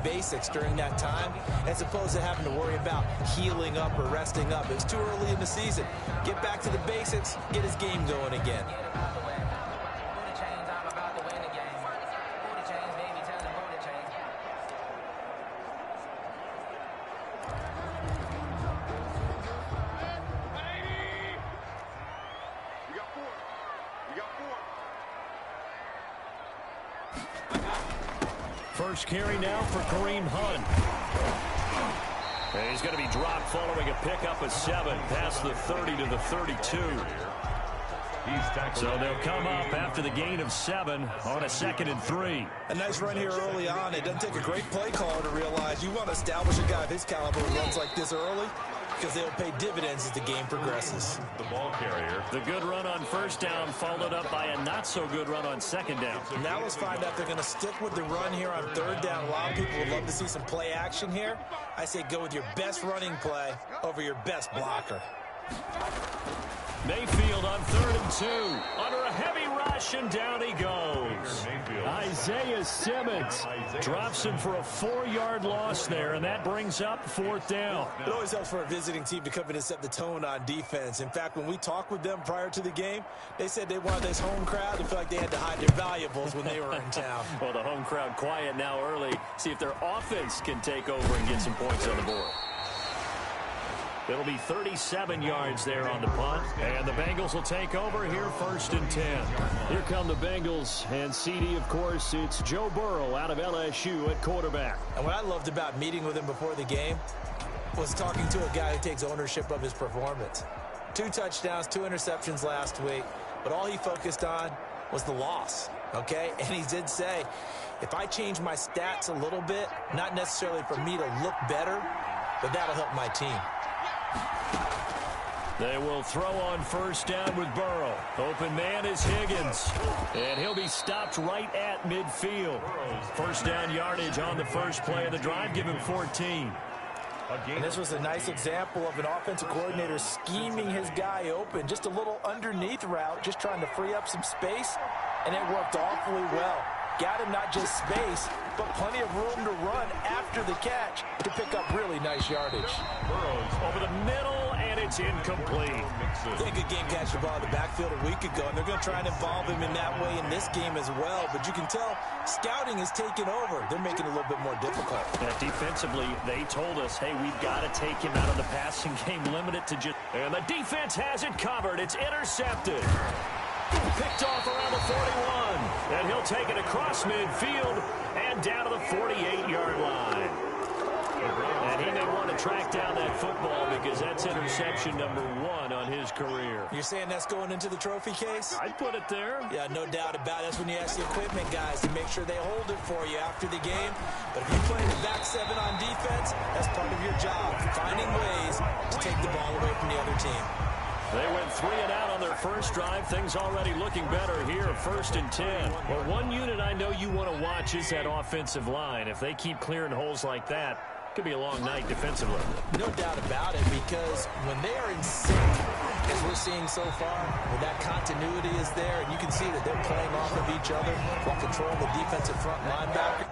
basics during that time, as opposed to having to worry about healing up or resting up. It was too early in the season. Get back to the basics, get his game going again. First carry now for Kareem Hunt. And he's going to be dropped following a pickup of 7 past the 30 to the 32. So they'll come up after the gain of 7 on a 2nd and 3. A nice run here early on. It doesn't take a great play caller to realize you want to establish a guy of his caliber who runs like this early, because they'll pay dividends as the game progresses. The ball carrier. The good run on first down followed up by a not-so-good run on second down. Now let's find out they're going to stick with the run here on third down. A lot of people would love to see some play action here. I say go with your best running play over your best blocker. Mayfield on 3rd and 2. Under a heavy rush, and down he goes. Isaiah Simmons drops him for a 4-yard loss there, and that brings up 4th down. It always helps for a visiting team to come in and set the tone on defense. In fact, when we talked with them prior to the game, they said they wanted this home crowd to feel like they had to hide their valuables when they were in town. Well, the home crowd quiet now early. See if their offense can take over and get some points on the board. It'll be 37 yards there on the punt, and the Bengals will take over here 1st and 10. Here come the Bengals, and CD, of course, it's Joe Burrow out of LSU at quarterback. And what I loved about meeting with him before the game was talking to a guy who takes ownership of his performance. 2 touchdowns, 2 interceptions last week, but all he focused on was the loss, okay? And he did say, if I change my stats a little bit, not necessarily for me to look better, but that'll help my team. They will throw on 1st down with Burrow. Open man is Higgins. And he'll be stopped right at midfield. 1st down yardage on the first play of the drive. Give him 14. And this was a nice example of an offensive coordinator scheming his guy open. Just a little underneath route, just trying to free up some space. And it worked awfully well. Got him not just space, but plenty of room to run after the catch to pick up really nice yardage. Burrows over the middle, and it's incomplete. They had a good game catch the ball in the backfield a week ago, and they're going to try and involve him in that way in this game as well. But you can tell scouting is taking over. They're making it a little bit more difficult. Yeah, defensively, they told us, hey, we've got to take him out of the passing game, limit it to just... And the defense has it covered. It's intercepted. Picked off around the 41. And he'll take it across midfield and down to the 48-yard line. And he may want to track down that football because that's interception number 1 on his career. You're saying that's going into the trophy case? I'd put it there. Yeah, no doubt about it. That's when you ask the equipment guys to make sure they hold it for you after the game. But if you play the back 7 on defense, that's part of your job, finding ways to take the ball away from the other team. They went 3 and out on their first drive. Things already looking better here, 1st and 10. Well, one unit I know you want to watch is that offensive line. If they keep clearing holes like that, it could be a long night defensively. No doubt about it, because when they are in sync, as we're seeing so far, where that continuity is there, and you can see that they're playing off of each other while controlling the defensive front linebacker.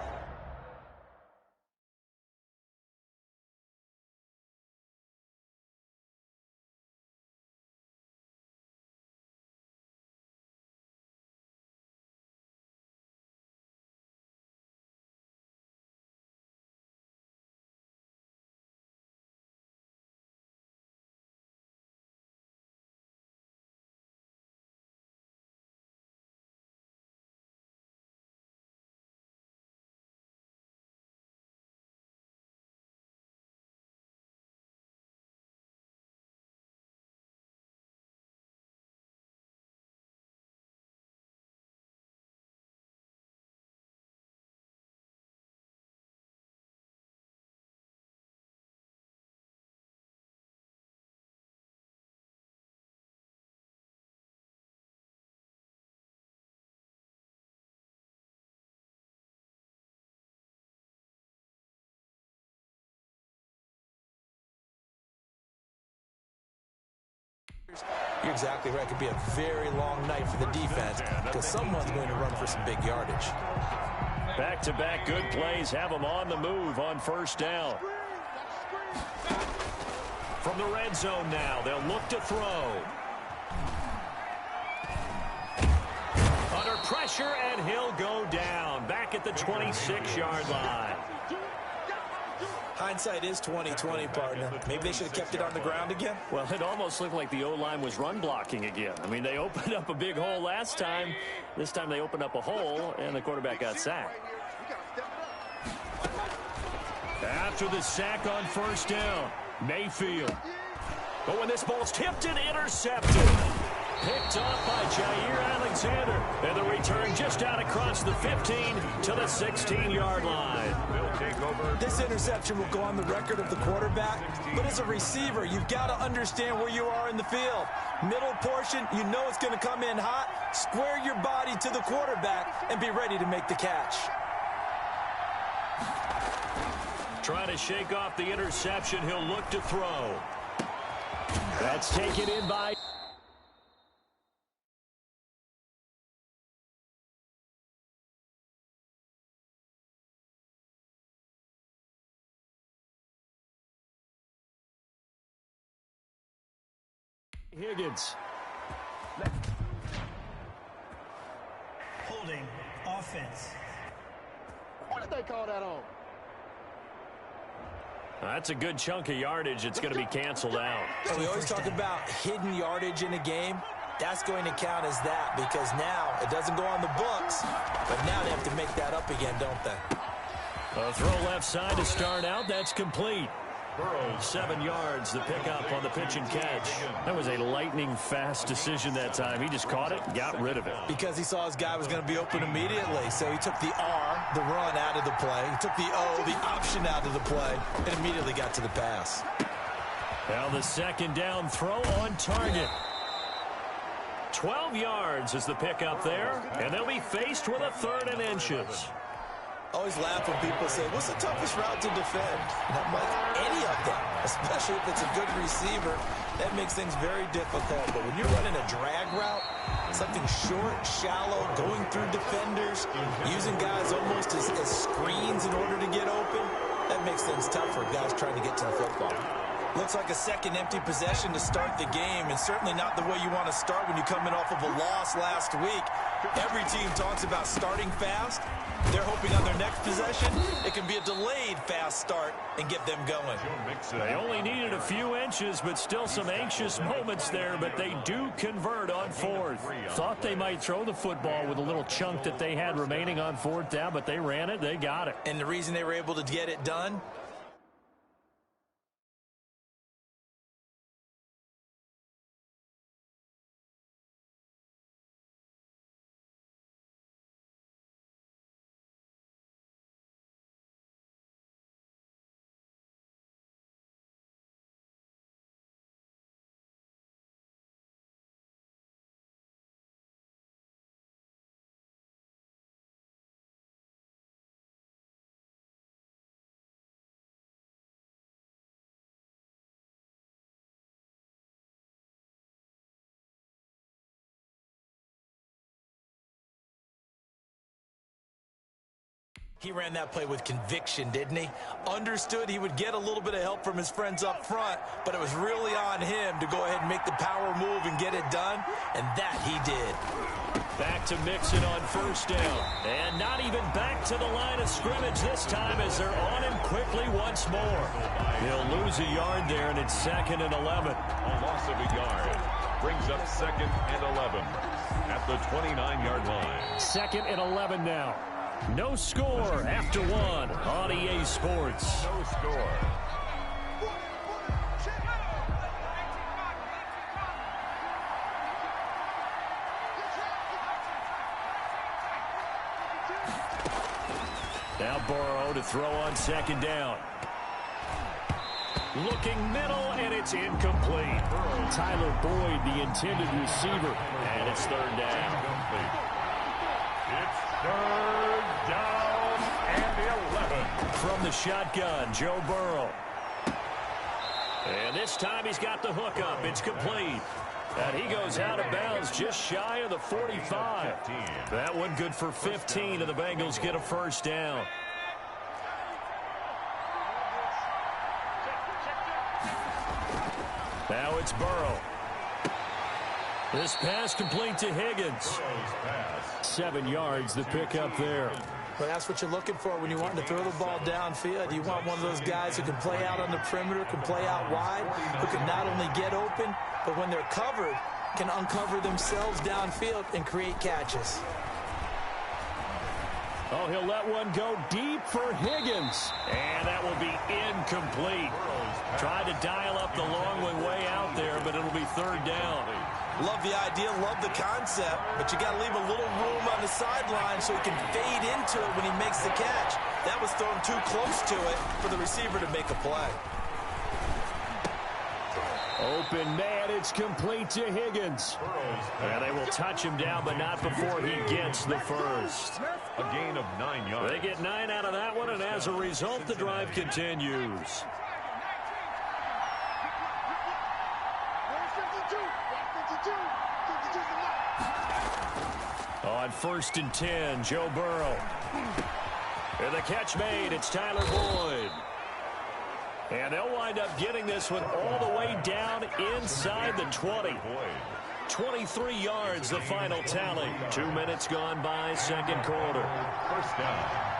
You're exactly right. It could be a very long night for the defense because someone's going to run for some big yardage. Back-to-back good plays have them on the move on first down. From the red zone now, they'll look to throw. Under pressure, and he'll go down. Back at the 26-yard line. Hindsight is 20/20, partner. Maybe they should have kept it on the ground again. Well, it almost looked like the O-line was run blocking again. I mean, they opened up a big hole last time. This time they opened up a hole, and the quarterback got sacked. After the sack on first down, Mayfield. But when this ball's tipped and intercepted. Picked off by Jair Alexander. And the return just out across the 15 to the 16-yard line. This interception will go on the record of the quarterback, but as a receiver, you've got to understand where you are in the field. Middle portion, you know it's going to come in hot. Square your body to the quarterback and be ready to make the catch. Trying to shake off the interception. He'll look to throw. That's taken in by... Higgins. Holding offense. What did they call that on? That's a good chunk of yardage. It's going to be canceled out. And we always talk about hidden yardage in a game. That's going to count as that because now it doesn't go on the books, but now they have to make that up again, don't they? A throw left side to start out. That's complete. 7 yards, the pickup on the pitch and catch. That was a lightning-fast decision that time. He just caught it, got rid of it. Because he saw his guy was going to be open immediately, so he took the R, the run, out of the play. He took the O, the option, out of the play, and immediately got to the pass. Now the second down throw on target. 12 yards is the pickup there, and they'll be faced with a 3rd and inches. Always laugh when people say, what's the toughest route to defend? And I'm like, any of them, especially if it's a good receiver. That makes things very difficult. But when you're running a drag route, something short, shallow, going through defenders, using guys almost as screens in order to get open, that makes things tough for guys trying to get to the football. Looks like a second empty possession to start the game, and certainly not the way you want to start when you're coming off of a loss last week. Every team talks about starting fast. They're hoping on their next possession, it can be a delayed fast start and get them going. They only needed a few inches, but still some anxious moments there, but they do convert on 4th. Thought they might throw the football with a little chunk that they had remaining on 4th down, but they ran it, they got it. And the reason they were able to get it done, he ran that play with conviction, didn't he? Understood he would get a little bit of help from his friends up front, but it was really on him to go ahead and make the power move and get it done, and that he did. Back to Mixon on first down, and not even back to the line of scrimmage this time as they're on him quickly once more. He'll lose a yard there, and it's 2nd and 11. A loss of a yard brings up 2nd and 11 at the 29-yard line. 2nd and 11 now. No score after 1 on EA Sports. No score. Now Burrow to throw on 2nd down. Looking middle, and it's incomplete. Tyler Boyd, the intended receiver, and it's 3rd down. It's 3rd down and 11. From the shotgun, Joe Burrow. And this time he's got the hook up. It's complete. And he goes out of bounds just shy of the 45. That one good for 15, and the Bengals get a first down. Now it's Burrow. This pass complete to Higgins. 7 yards, the pickup there. Well, that's what you're looking for when you want to throw the ball downfield. You want one of those guys who can play out on the perimeter, can play out wide, who can not only get open, but when they're covered, can uncover themselves downfield and create catches. Oh, he'll let one go deep for Higgins. And that will be incomplete. Tried to dial up the long way out there, but it'll be third down. Love the idea, love the concept, but you got to leave a little room on the sideline so he can fade into it when he makes the catch. That was thrown too close to it for the receiver to make a play. Open man, it's complete to Higgins. And they will touch him down, but not before he gets the first. A gain of 9 yards. They get 9 out of that one, and as a result, the drive continues. On 1st and 10, Joe Burrow. And the catch made, it's Tyler Boyd. And they'll wind up getting this one all the way down inside the 20. 23 yards, the final tally. 2 minutes gone by, second quarter. First down.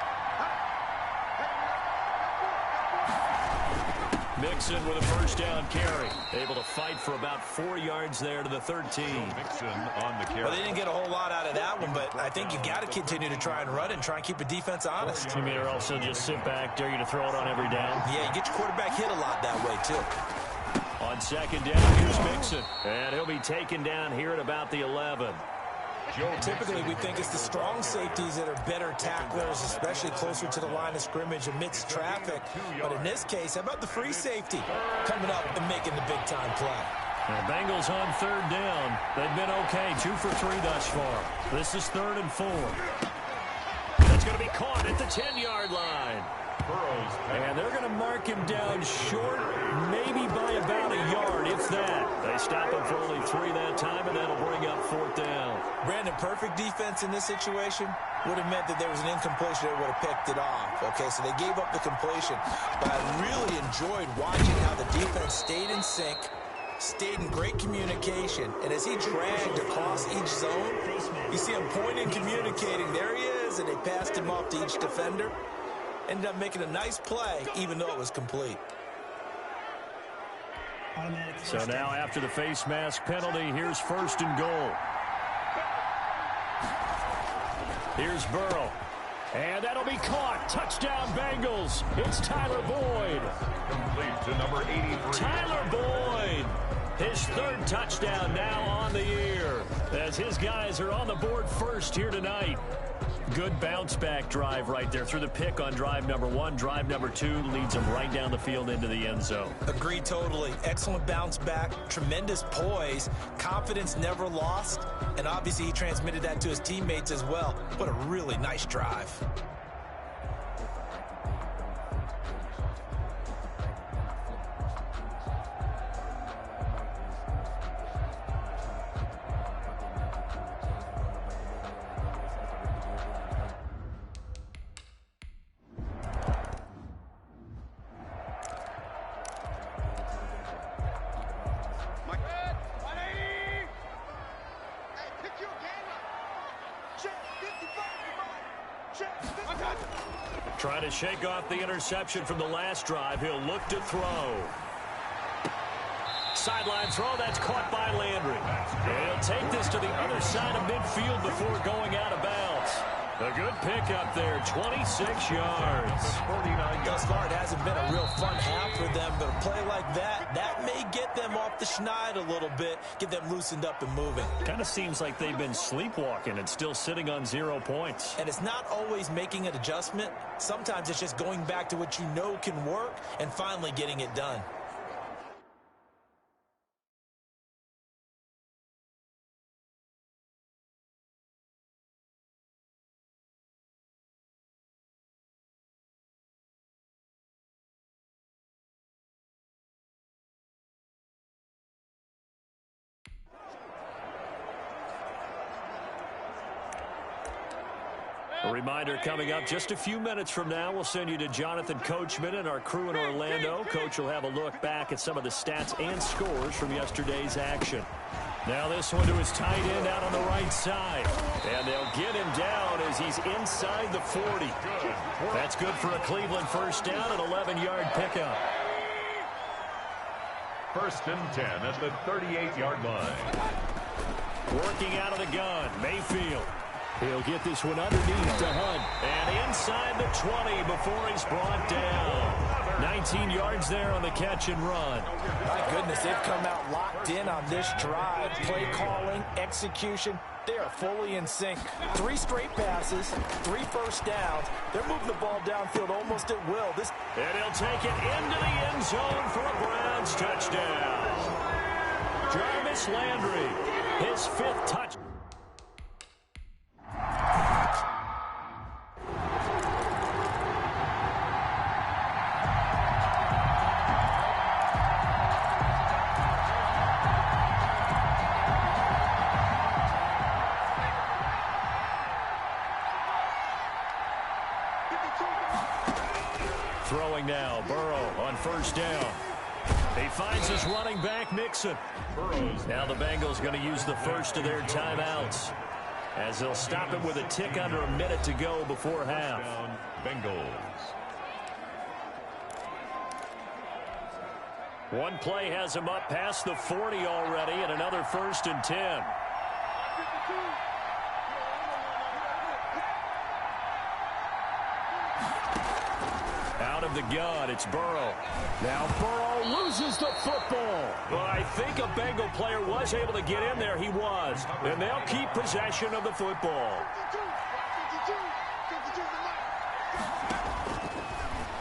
Mixon with a first down carry. Able to fight for about 4 yards there to the 13. Mixon on the carry. Well, they didn't get a whole lot out of that one, but I think you got to continue to try and run and try and keep the defense honest. You mean, or also just sit back, dare you to throw it on every down? Yeah, you get your quarterback hit a lot that way, too. On second down, here's Mixon. And he'll be taken down here at about the 11. Typically, we think it's the strong safeties that are better tacklers, especially closer to the line of scrimmage amidst traffic. But in this case, how about the free safety coming up and making the big-time play? The Bengals on third down. They've been okay, 2 for 3 thus far. This is 3rd and 4. That's going to be caught at the 10-yard line. And they're going to mark him down short, maybe by about a yard, if that. They stop him for only 3 that time, and that'll bring up 4th down. Brandon, perfect defense in this situation would have meant that there was an incompletion. They would have picked it off. Okay, so they gave up the completion. But I really enjoyed watching how the defense stayed in sync, stayed in great communication, and as he dragged across each zone, you see him pointing, communicating. There he is, and they passed him off to each defender. Ended up making a nice play, even though it was complete. So now after the face mask penalty, here's 1st and goal. Here's Burrow. And that'll be caught. Touchdown Bengals. It's Tyler Boyd. Complete to number 83. Tyler Boyd. His 3rd touchdown now on the year, as his guys are on the board first here tonight. Good bounce-back drive right there through the pick on drive number 1. Drive number 2 leads them right down the field into the end zone. Agree totally. Excellent bounce back, tremendous poise, confidence never lost, and obviously he transmitted that to his teammates as well. What a really nice drive. Trying to shake off the interception from the last drive. He'll look to throw. Sideline throw, that's caught by Landry. He'll take this to the other side of midfield before going out of bounds. A good pickup there, 26 yards. Thus far, it hasn't been a real fun half for them, but a play like that may get them off the schneid a little bit, get them loosened up and moving. Kind of seems like they've been sleepwalking and still sitting on 0 points. And it's not always making an adjustment. Sometimes it's just going back to what you know can work and finally getting it done. A reminder coming up just a few minutes from now, we'll send you to Jonathan Coachman and our crew in Orlando. Coach will have a look back at some of the stats and scores from yesterday's action. Now this one to his tight end out on the right side. And they'll get him down as he's inside the 40. That's good for a Cleveland first down, an 11-yard pickup. First and 10 at the 38-yard line. Working out of the gun, Mayfield. He'll get this one underneath to Hunt. And inside the 20 before he's brought down. 19 yards there on the catch and run. My goodness, they've come out locked in on this drive. Play calling, execution, they are fully in sync. 3 straight passes, 3 first downs. They're moving the ball downfield almost at will. And he'll take it into the end zone for a Browns touchdown. Jarvis Landry, his 5th touch. Throwing now, Burrow on first down. He finds his running back, Mixon. Now the Bengals going to use the first of their timeouts as they'll stop it with a tick under a minute to go before half. Bengals. One play has him up past the 40 already, and another 1st and 10. Out of the gun, it's Burrow. Now Burrow loses the football. But I think a Bengal player was able to get in there. He was. And they'll keep possession of the football.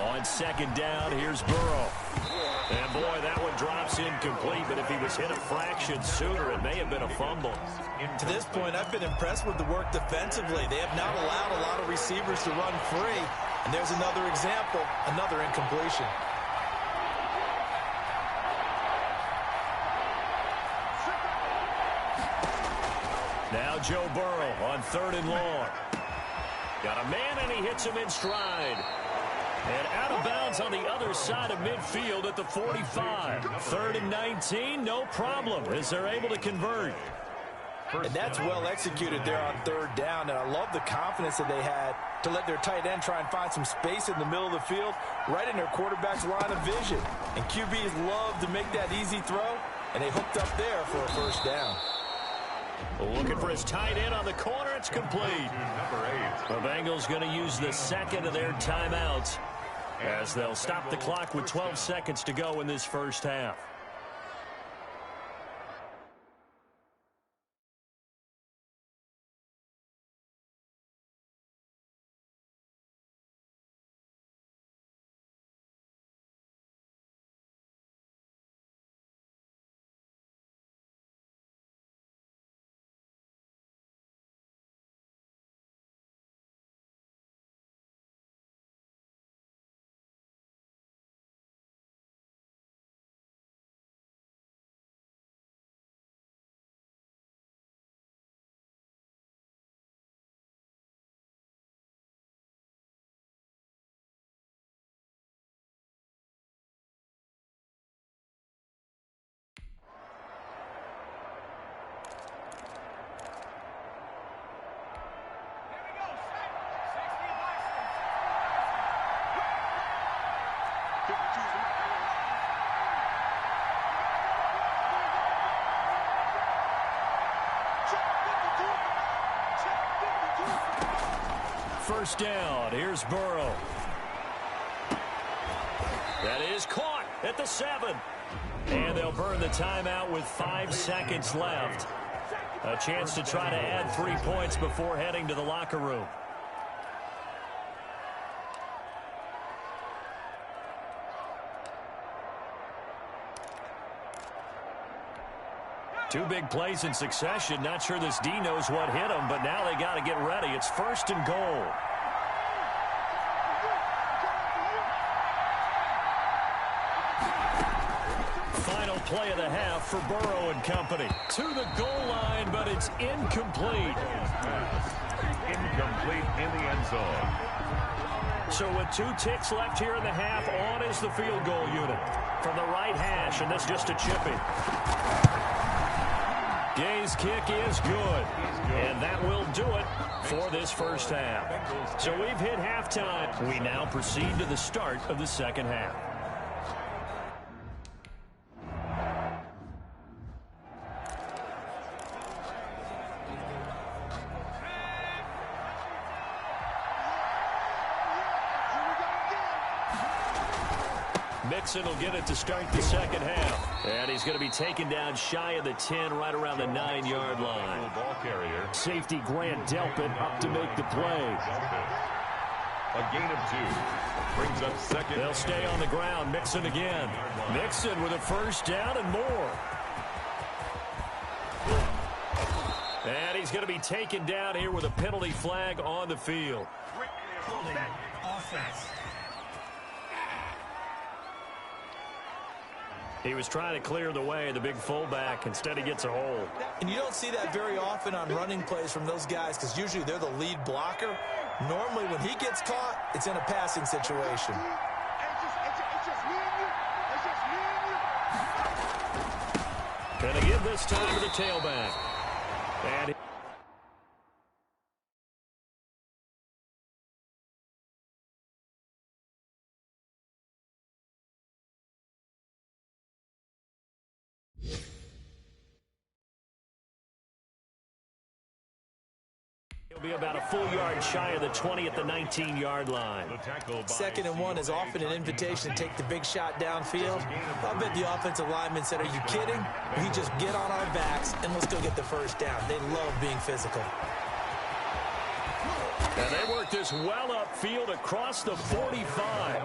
On second down, here's Burrow. And boy, that one drops incomplete, but if he was hit a fraction sooner, it may have been a fumble. To this point, I've been impressed with the work defensively. They have not allowed a lot of receivers to run free. And there's another example, another incompletion. Now Joe Burrow on 3rd and long. Got a man, and he hits him in stride. And out of bounds on the other side of midfield at the 45. 3rd and 19, no problem, as they're able to convert. And that's well executed there on 3rd down. And I love the confidence that they had to let their tight end try and find some space in the middle of the field, right in their quarterback's line of vision. And QBs love to make that easy throw, and they hooked up there for a first down. Looking for his tight end on the corner. It's complete. The Bengals going to use the second of their timeouts as they'll stop the clock with 12 seconds to go in this first half. First down, here's Burrow. That is caught at the 7. And they'll burn the timeout with 5 seconds left. A chance to try to add 3 points before heading to the locker room. Two big plays in succession. Not sure this D knows what hit him, but now they got to get ready. It's 1st and goal. Final play of the half for Burrow and company. To the goal line, but it's incomplete. Incomplete in the end zone. So with 2 ticks left here in the half, on is the field goal unit. From the right hash, and this just a chippy. Gay's kick is good. And that will do it for this first half. So we've hit halftime. We now proceed to the start of the second half. Mixon will get it to start the second half. And he's going to be taken down shy of the 10, right around the 9-yard line. Ball carrier. Safety Grant Delpit up to make the play. A gain of 2. Brings up second. They'll stay on the ground. Mixon again. Mixon with a first down and more. And he's going to be taken down here with a penalty flag on the field. Offense. He was trying to clear the way, the big fullback. Instead, he gets a hold. And you don't see that very often on running plays from those guys because usually they're the lead blocker. Normally, when he gets caught, it's in a passing situation. Going to give this time to the tailback. And he'll be about a full yard shy of the 20 at the 19-yard line. 2nd and 1 is often an invitation to take the big shot downfield. I bet the offensive lineman said, are you kidding? We just get on our backs and let's go get the first down. They love being physical. And they work this well upfield across the 45.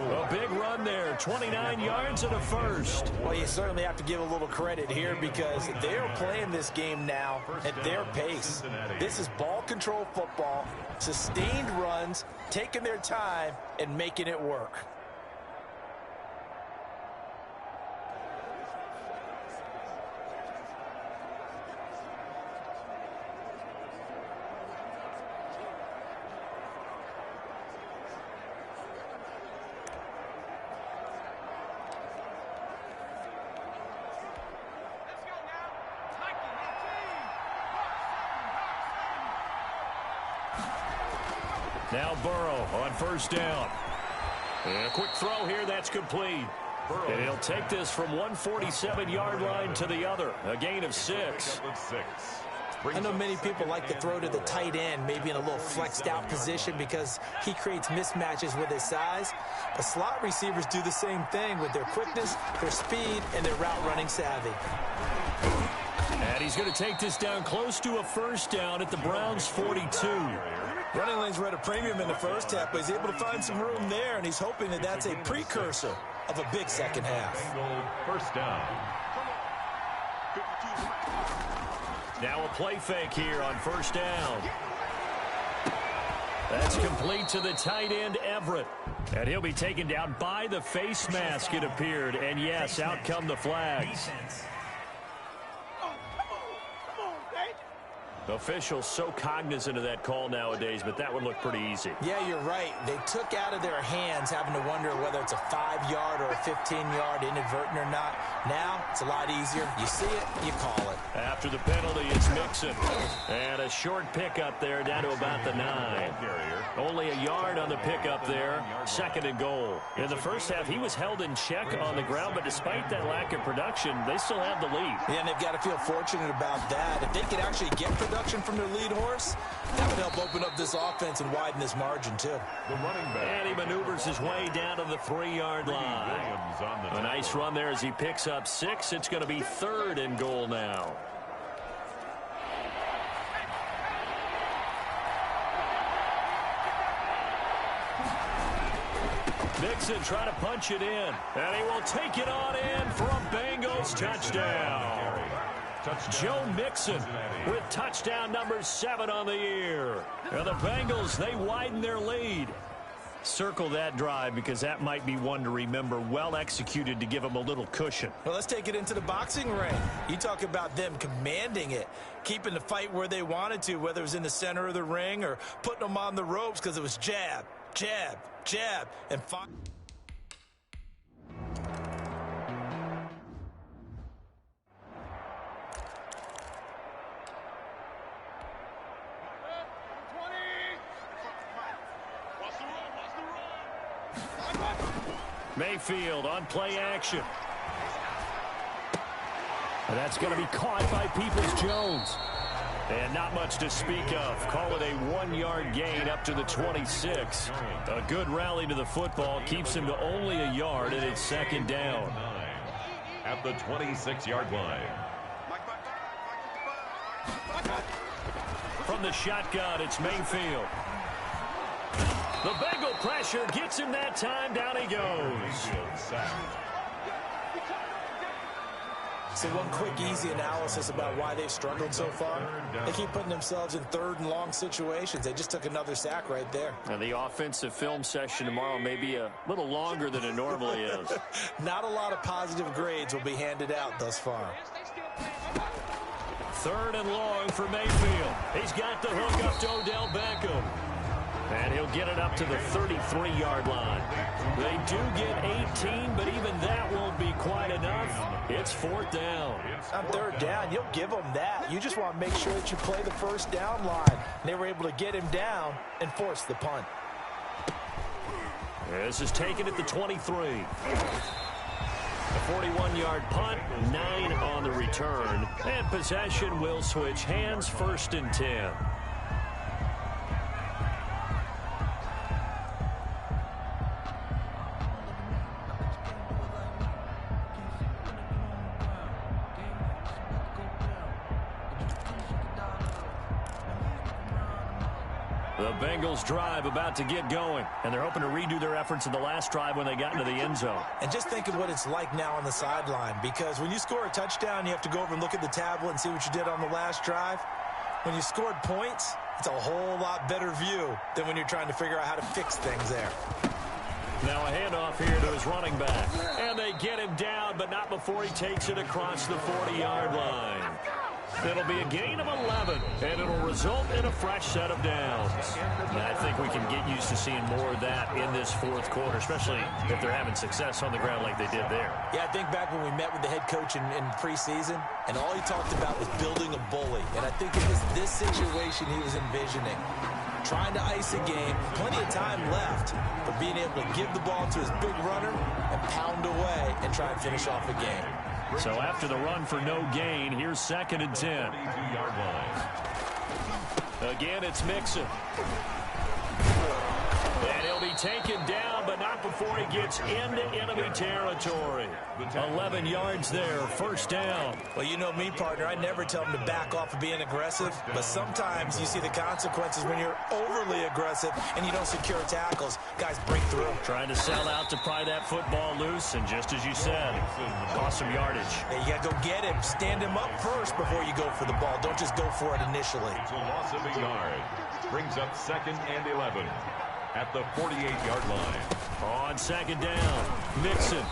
A big run there, 29 yards and a first. Well, you certainly have to give a little credit here because they're playing this game now at their pace. This is ball control football, sustained runs, taking their time and making it work. Now Burrow on first down. And a quick throw here, that's complete. And he'll take this from 147-yard line to the other. A gain of 6. I know many people like to throw to the tight end, maybe in a little flexed out position because he creates mismatches with his size. But slot receivers do the same thing with their quickness, their speed, and their route running savvy. And he's going to take this down close to a first down at the Browns' 42. Running lanes were at a premium in the first half, but he's able to find some room there, and he's hoping that that's a precursor of a big second half. First down. Now a play fake here on first down. That's complete to the tight end, Everett. And he'll be taken down by the face mask, it appeared. And yes, out come the flags. Officials so cognizant of that call nowadays, but that would look pretty easy. Yeah, you're right. They took out of their hands having to wonder whether it's a 5-yard or a 15-yard inadvertent or not. Now, it's a lot easier. You see it, you call it. After the penalty, it's Mixon. And a short pickup there down to about the 9. Only a yard on the pickup there. 2nd and goal. In the first half, he was held in check on the ground, but despite that lack of production, they still have the lead. Yeah, and they've got to feel fortunate about that. If they could actually get production from their lead horse, that would help open up this offense and widen this margin, too. The running back. And he maneuvers his way down to the 3-yard line. A nice run there as he picks up 6. It's going to be 3rd and goal now. Mixon trying to punch it in. And he will take it on in for a Bengals touchdown. Joe Mixon with touchdown number 7 on the year. And the Bengals, they widen their lead. Circle that drive because that might be one to remember. Well executed to give them a little cushion. Well, let's take it into the boxing ring. You talk about them commanding it, keeping the fight where they wanted to, whether it was in the center of the ring or putting them on the ropes because it was jab, jab, jab, and fight. Mayfield on play action. And that's going to be caught by Peoples-Jones. And not much to speak of. Call it a 1-yard gain up to the 26. A good rally to the football keeps him to only a yard, and it's second down. At the 26-yard line. From the shotgun, it's Mayfield. The Bengal pressure gets him that time. Down he goes. So one quick, easy analysis about why they've struggled so far. They keep putting themselves in third and long situations. They just took another sack right there. And the offensive film session tomorrow may be a little longer than it normally is. Not a lot of positive grades will be handed out thus far. Third and long for Mayfield. He's got the hook up to Odell Beckham. And he'll get it up to the 33-yard line. They do get 18, but even that won't be quite enough. It's fourth down. On third down, you'll give them that. You just want to make sure that you play the first down line. And they were able to get him down and force the punt. This is taken at the 23. A 41-yard punt, 9 on the return. And possession will switch hands, first and 10. The Bengals drive about to get going, and they're hoping to redo their efforts in the last drive when they got into the end zone. And just think of what it's like now on the sideline, because when you score a touchdown, you have to go over and look at the tablet and see what you did on the last drive. When you scored points, it's a whole lot better view than when you're trying to figure out how to fix things there. Now a handoff here to his running back. And they get him down, but not before he takes it across the 40-yard line. It'll be a gain of 11, and it'll result in a fresh set of downs. And I think we can get used to seeing more of that in this fourth quarter, especially if they're having success on the ground like they did there. Yeah, I think back when we met with the head coach in preseason, and all he talked about was building a bully. And I think it was this situation he was envisioning. Trying to ice a game, plenty of time left, but being able to give the ball to his big runner and pound away and try and finish off a game. So after the run for no gain, here's second and 10. Again, it's Mixon. And he'll be taken down, but not before he gets into enemy territory. 11 yards there, first down. Well, you know me, partner. I never tell him to back off of being aggressive, but sometimes you see the consequences when you're overly aggressive and you don't secure tackles. Guys break through. Trying to sell out to pry that football loose, and just as you said, cost some yardage. Yeah, you got to go get him. Stand him up first before you go for the ball. Don't just go for it initially. It's a loss of a yard. Brings up second and 11. At the 48-yard line. On second down, Mixon.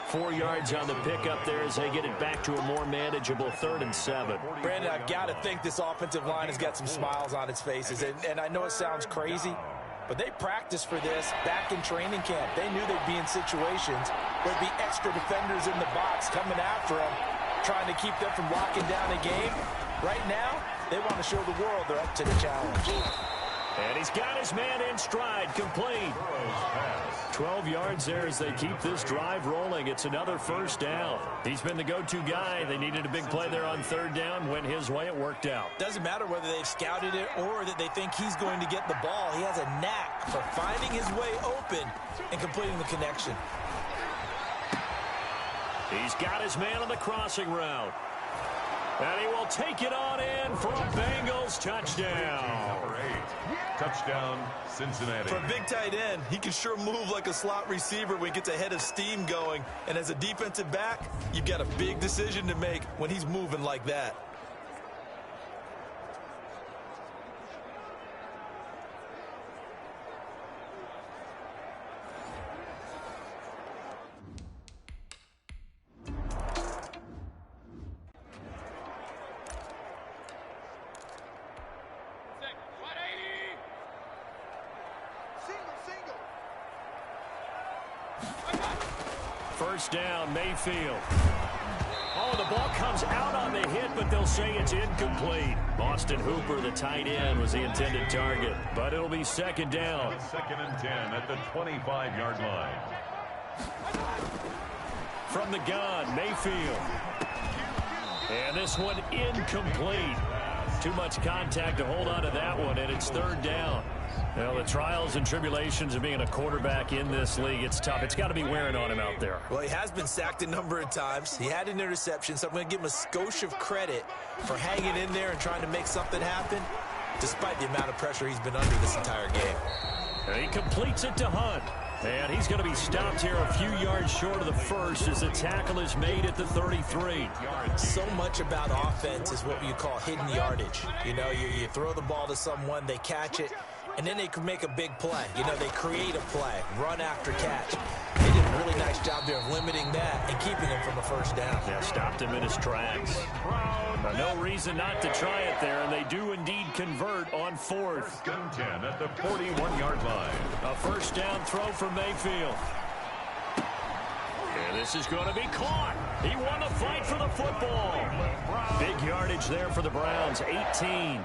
4 yards on the pickup there as they get it back to a more manageable 3rd and 7. Brandon, I've got to think this offensive line has got some smiles on its faces. And I know it sounds crazy, but they practiced for this back in training camp. They knew they'd be in situations where there'd be extra defenders in the box coming after them, trying to keep them from locking down a game. Right now, they want to show the world they're up to the challenge. And he's got his man in stride, complete. 12 yards there as they keep this drive rolling. It's another first down. He's been the go-to guy. They needed a big play there on third down. Went his way. It worked out. Doesn't matter whether they've scouted it or that they think he's going to get the ball. He has a knack for finding his way open and completing the connection. He's got his man on the crossing route. And he will take it on in for a Bengals touchdown. Touchdown, Cincinnati. For a big tight end, he can sure move like a slot receiver when he gets a head of steam going. And as a defensive back, you've got a big decision to make when he's moving like that. First down, Mayfield. Oh, the ball comes out on the hit, but they'll say it's incomplete. Austin Hooper, the tight end, was the intended target, but it'll be second down. Second and 10 at the 25-yard line. From the gun, Mayfield. And this one incomplete. Too much contact to hold on to that one, and it's third down. Well, the trials and tribulations of being a quarterback in this league, it's tough. It's got to be wearing on him out there. Well, he has been sacked a number of times. He had an interception, so I'm going to give him a skosh of credit for hanging in there and trying to make something happen, despite the amount of pressure he's been under this entire game. And he completes it to Hunt. And he's going to be stopped here a few yards short of the first as the tackle is made at the 33. So much about offense is what you call hidden yardage. You know, you throw the ball to someone, they catch it, and then they can make a big play. You know, they create a play, run after catch. They did a really nice job there of limiting that and keeping him from a first down. Yeah, stopped him in his tracks. No reason not to try it there, and they do indeed convert on fourth. 10 at the 41-yard line. A first down throw for Mayfield. And this is going to be caught. He won the fight for the football. Big yardage there for the Browns, 18.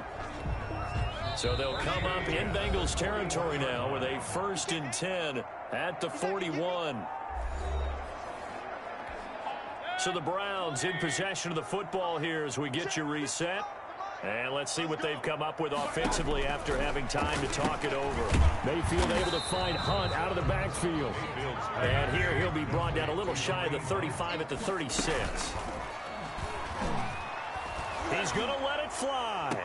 So they'll come up in Bengals territory now with a first and 10 at the 41. So the Browns in possession of the football here as we get you reset. And let's see what they've come up with offensively after having time to talk it over. Mayfield able to find Hunt out of the backfield. And here he'll be brought down a little shy of the 35 at the 36. He's going to let it fly.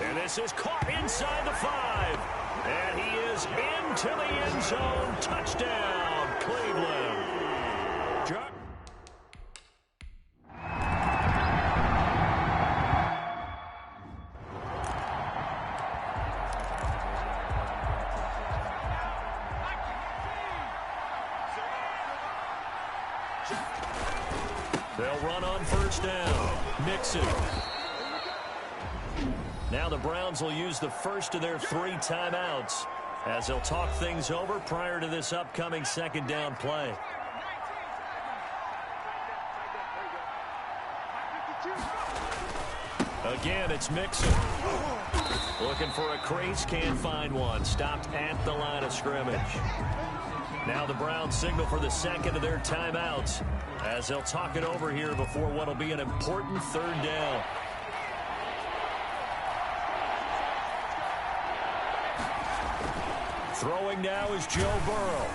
And this is caught inside the 5. And he is into the end zone. Touchdown, Cleveland. They'll run on first down. Mixon. Now the Browns will use the first of their 3 timeouts as they'll talk things over prior to this upcoming second down play. Again, it's Mixon. Looking for a crease, can't find one. Stopped at the line of scrimmage. Now the Browns signal for the second of their timeouts as they'll talk it over here before what will be an important third down. Throwing now is Joe Burrow.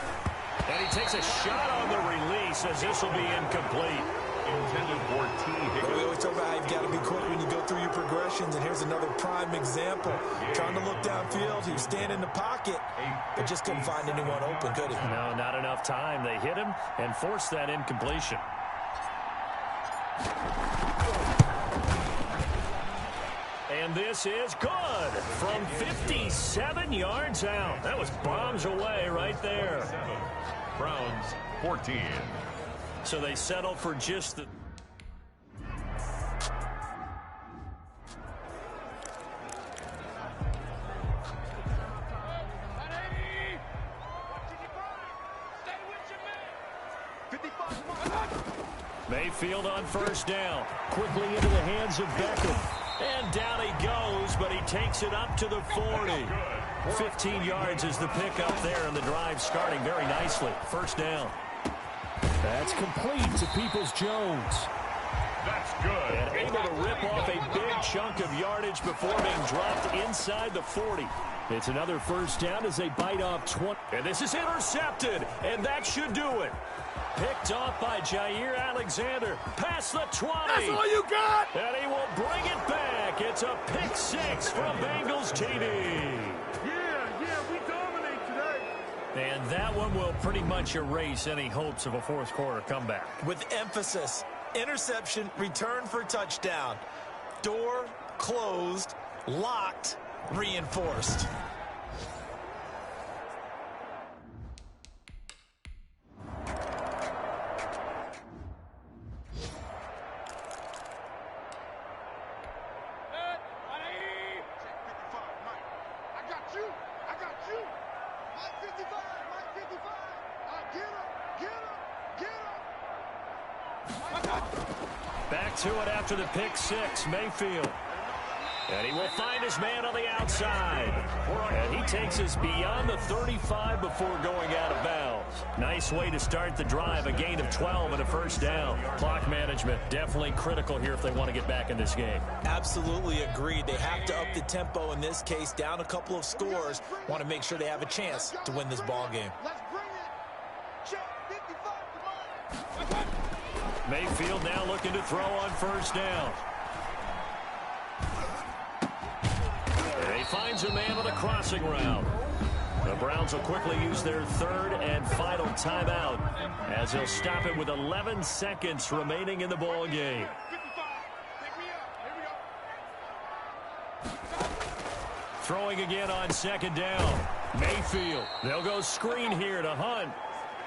And he takes a shot on the release as this will be incomplete. Intended for T. We always talk about how you've got to be quick when you go through your progressions, and here's another prime example. Trying to look downfield, he was standing in the pocket, but just couldn't find anyone open, could he? No, not enough time. They hit him and forced that incompletion. And this is good from 57 yards out. That was bombs away right there. Browns 14. So they settle for just the... Mayfield on first down. Quickly into the hands of Beckham. And down he goes, but he takes it up to the 40. 15 yards is the pickup there, and the drive starting very nicely. First down. That's complete to Peoples-Jones. That's good. And able to rip off a big chunk of yardage before being dropped inside the 40. It's another first down as they bite off 20. And this is intercepted, and that should do it. Picked off by Jair Alexander. Past the 20. That's all you got! And he will bring it back. It's a pick 6 from Bengals TV. Yeah, we dominate today. And that one will pretty much erase any hopes of a fourth quarter comeback. With emphasis, interception, return for touchdown. Door closed, locked, reinforced. Mike 55, Mike 55. Get him. Back to it after the pick six, Mayfield. And he will find his man on the outside. And he takes us beyond the 35 before going out of bounds. Nice way to start the drive, a gain of 12 and a first down. Clock management, definitely critical here if they want to get back in this game. Absolutely agreed. They have to up the tempo in this case, down a couple of scores. Want to make sure they have a chance to win this ball game. Mayfield now looking to throw on first down. And he finds a man on a crossing route. The Browns will quickly use their third and final timeout as they'll stop it with 11 seconds remaining in the ball game. Throwing again on second down. Mayfield. They'll go screen here to Hunt.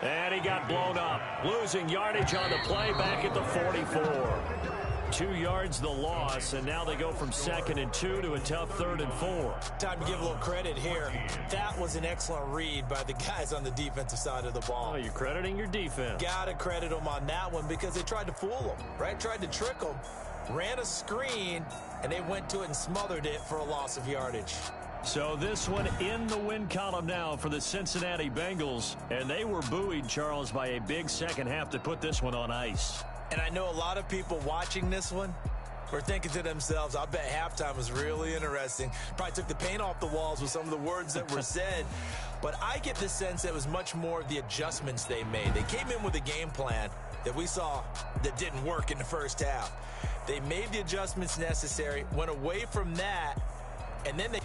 And he got blown up. Losing yardage on the play back at the 44. 2 yards the loss, and now they go from 2nd and 2 to a tough 3rd and 4. Time to give a little credit here. That was an excellent read by the guys on the defensive side of the ball. Oh, you're crediting your defense. Gotta credit them on that one because they tried to fool them, right? Tried to trick them. Ran a screen, and they went to it and smothered it for a loss of yardage. So this one in the win column now for the Cincinnati Bengals. And they were buoyed, Charles, by a big second half to put this one on ice. And I know a lot of people watching this one were thinking to themselves, I bet halftime was really interesting. Probably took the paint off the walls with some of the words that were said. But I get the sense that it was much more of the adjustments they made. They came in with a game plan that we saw that didn't work in the first half. They made the adjustments necessary, went away from that, and then they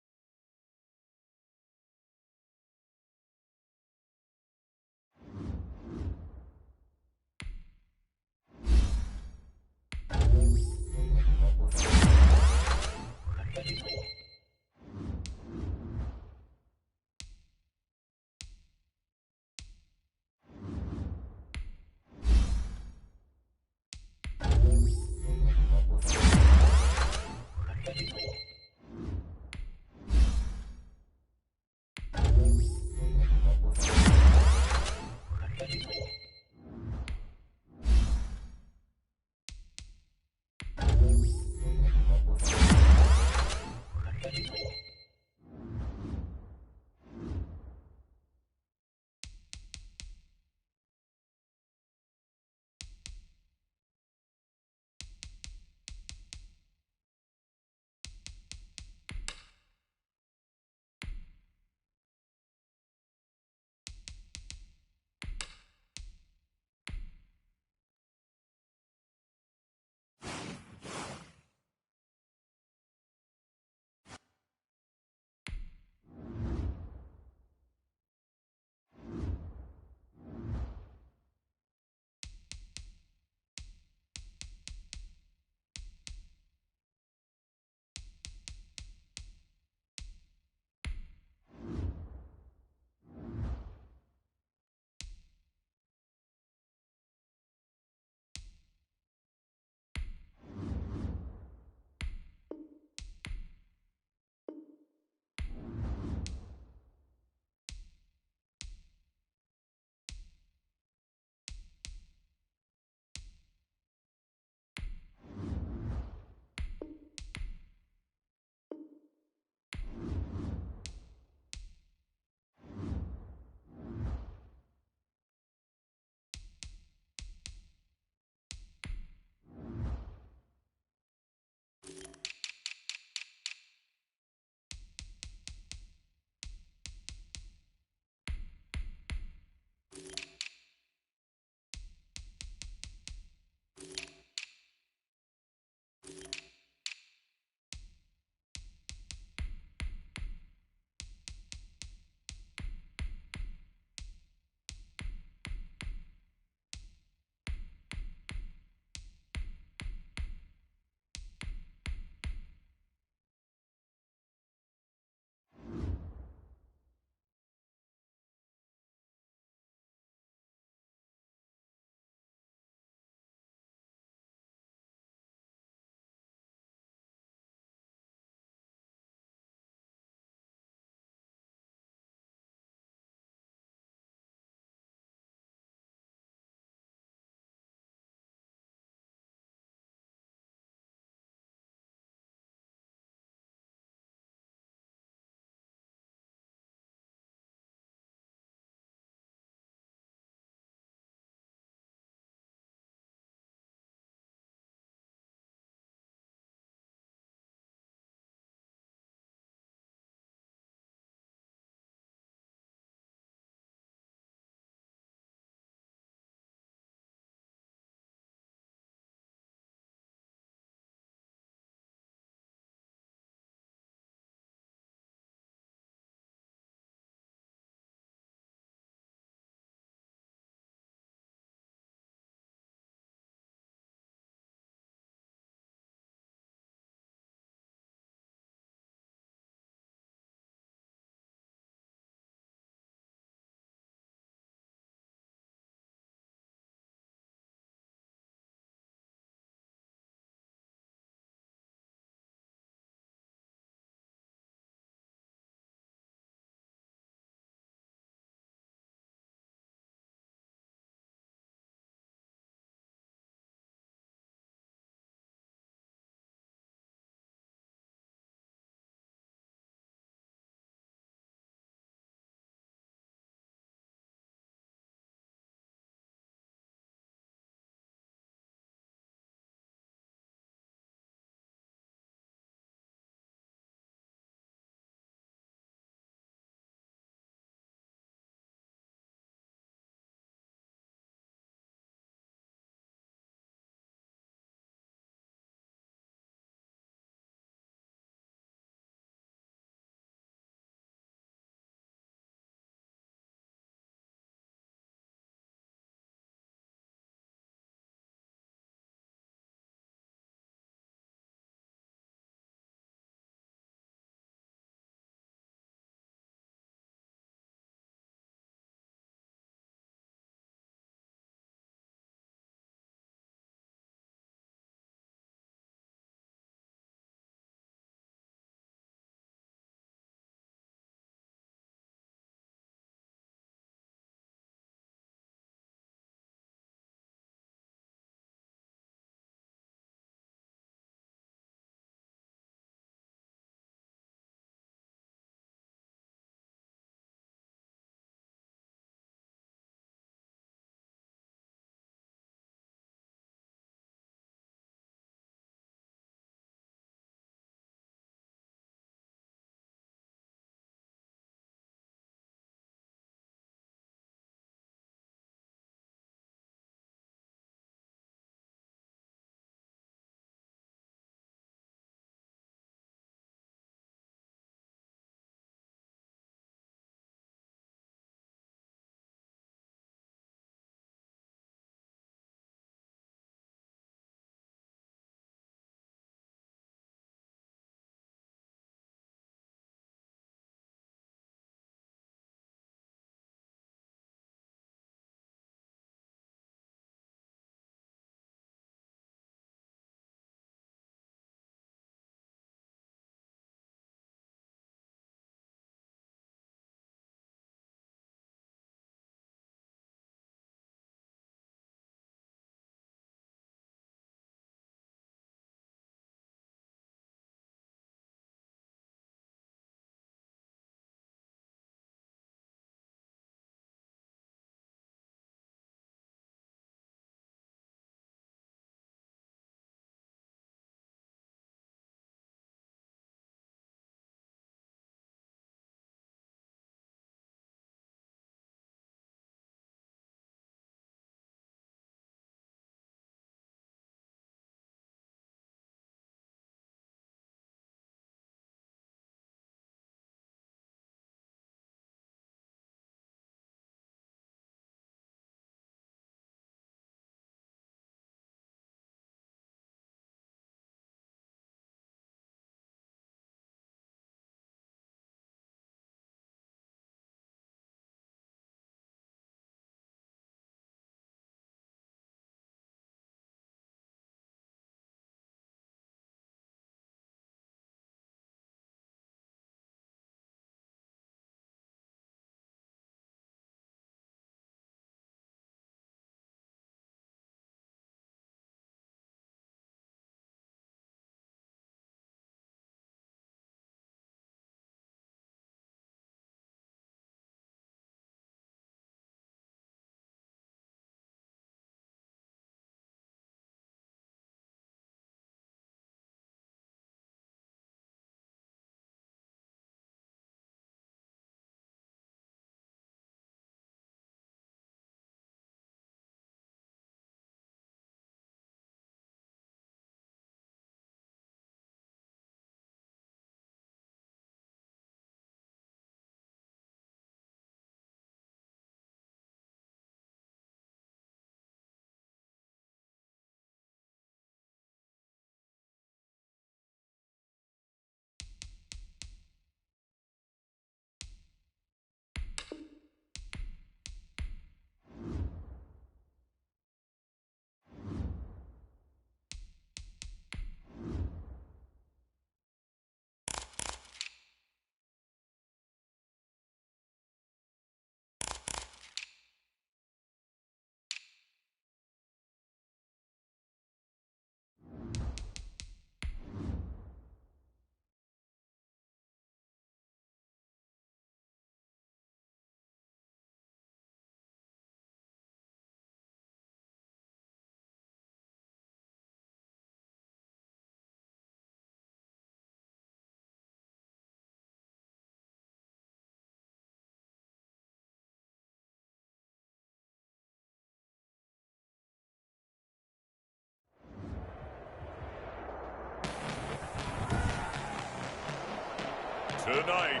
Tonight,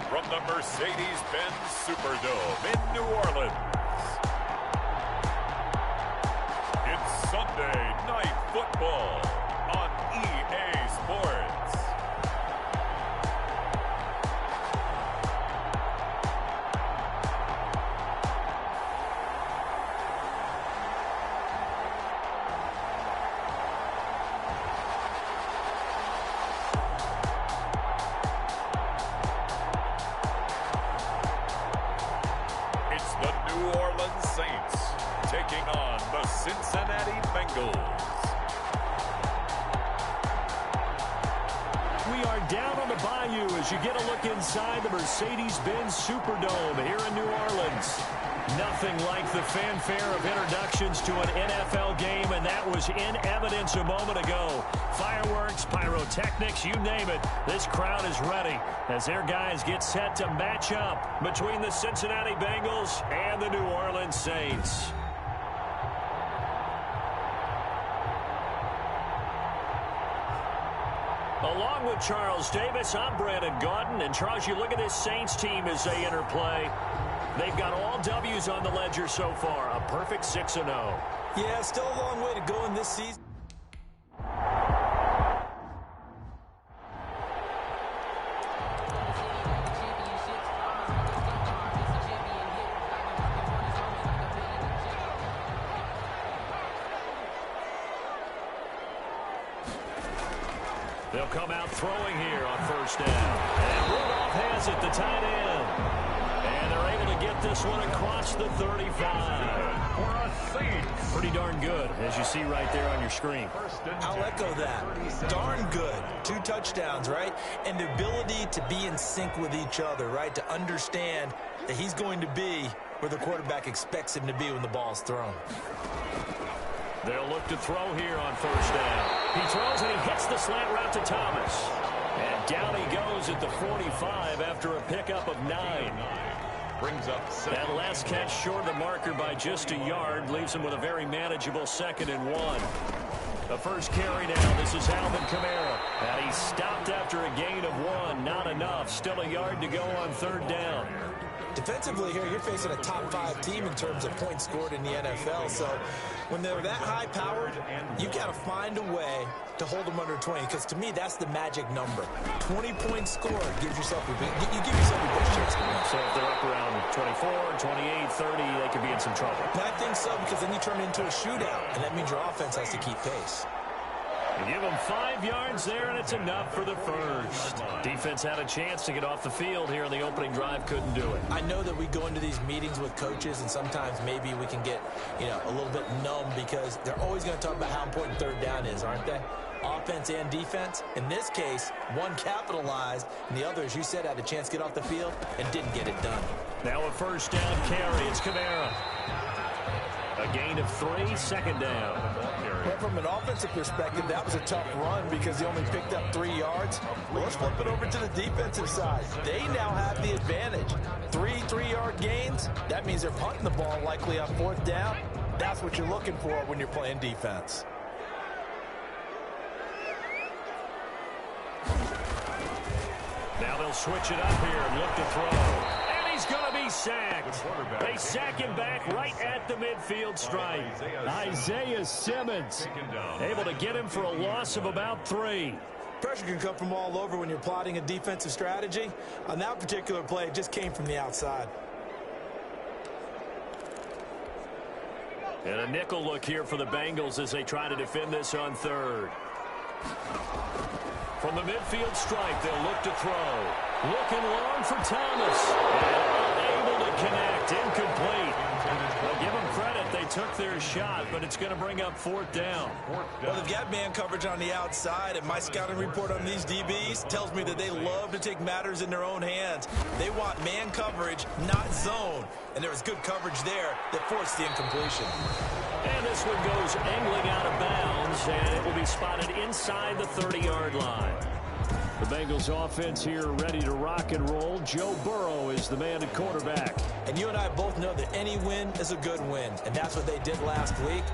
from the Mercedes-Benz Superdome in New Orleans, it's Sunday Night Football on EA Sports. Taking on the Cincinnati Bengals. We are down on the bayou as you get a look inside the Mercedes-Benz Superdome here in New Orleans. Nothing like the fanfare of introductions to an NFL game, and that was in evidence a moment ago. Fireworks, pyrotechnics, you name it. This crowd is ready as their guys get set to match up between the Cincinnati Bengals and the New Orleans Saints. Along with Charles Davis, I'm Brandon Gaudin. And Charles, you look at this Saints team as they interplay. They've got all W's on the ledger so far. A perfect 6-0. Yeah, still a long way to go in this season. They'll come out throwing here on first down. And Rudolph has it, the tight end. And they're able to get this one across the 35. Pretty darn good, as you see right there on your screen. I'll echo that. Darn good. 2 touchdowns, right? And the ability to be in sync with each other, right? To understand that he's going to be where the quarterback expects him to be when the ball's thrown. They'll look to throw here on first down. He throws and he hits the slant route to Thomas. And down he goes at the 45 after a pickup of 9. Brings up that last catch short of the marker by just a yard leaves him with a very manageable 2nd and 1. The first carry now. This is Alvin Kamara. And he's stopped after a gain of 1. Not enough. Still a yard to go on 3rd down. Defensively here, you're facing a top 5 team in terms of points scored in the NFL. So when they're that high-powered, you got to find a way to hold them under 20. Because to me, that's the magic number. 20 points scored gives yourself you give yourself your best chance to win. So if they're up around 24, 28, 30, they could be in some trouble. And I think so, because then you turn it into a shootout, and that means your offense has to keep pace. You give them 5 yards there, and it's enough for the first. Defense had a chance to get off the field here in the opening drive, couldn't do it. I know that we go into these meetings with coaches, and sometimes maybe we can get, a little bit numb because they're always going to talk about how important 3rd down is, aren't they? Offense and defense. In this case, one capitalized, and the other, as you said, had a chance to get off the field and didn't get it done. Now a first down carry. It's Kamara. A gain of 3, 2nd down. But from an offensive perspective, that was a tough run because he only picked up 3 yards. Well, let's flip it over to the defensive side. They now have the advantage. 3 3-yard gains. That means they're punting the ball likely on 4th down. That's what you're looking for when you're playing defense. Now they'll switch it up here and look to throw. He's going to be sacked. They sack him back right at the midfield stripe. Isaiah Simmons able to get him for a loss of about 3. Pressure can come from all over when you're plotting a defensive strategy. On that particular play, it just came from the outside. And a nickel look here for the Bengals as they try to defend this on 3rd. From the midfield stripe, they'll look to throw. Looking long for Thomas. And unable to connect. Incomplete. Well, give them credit. They took their shot, but it's going to bring up 4th down. Well, they've got man coverage on the outside, and my scouting report on these DBs tells me that they love to take matters in their own hands. They want man coverage, not zone. And there was good coverage there that forced the incompletion. And this one goes angling out of bounds, and it will be spotted inside the 30-yard line. The Bengals offense here ready to rock and roll. Joe Burrow is the man at quarterback. And you and I both know that any win is a good win, and that's what they did last week.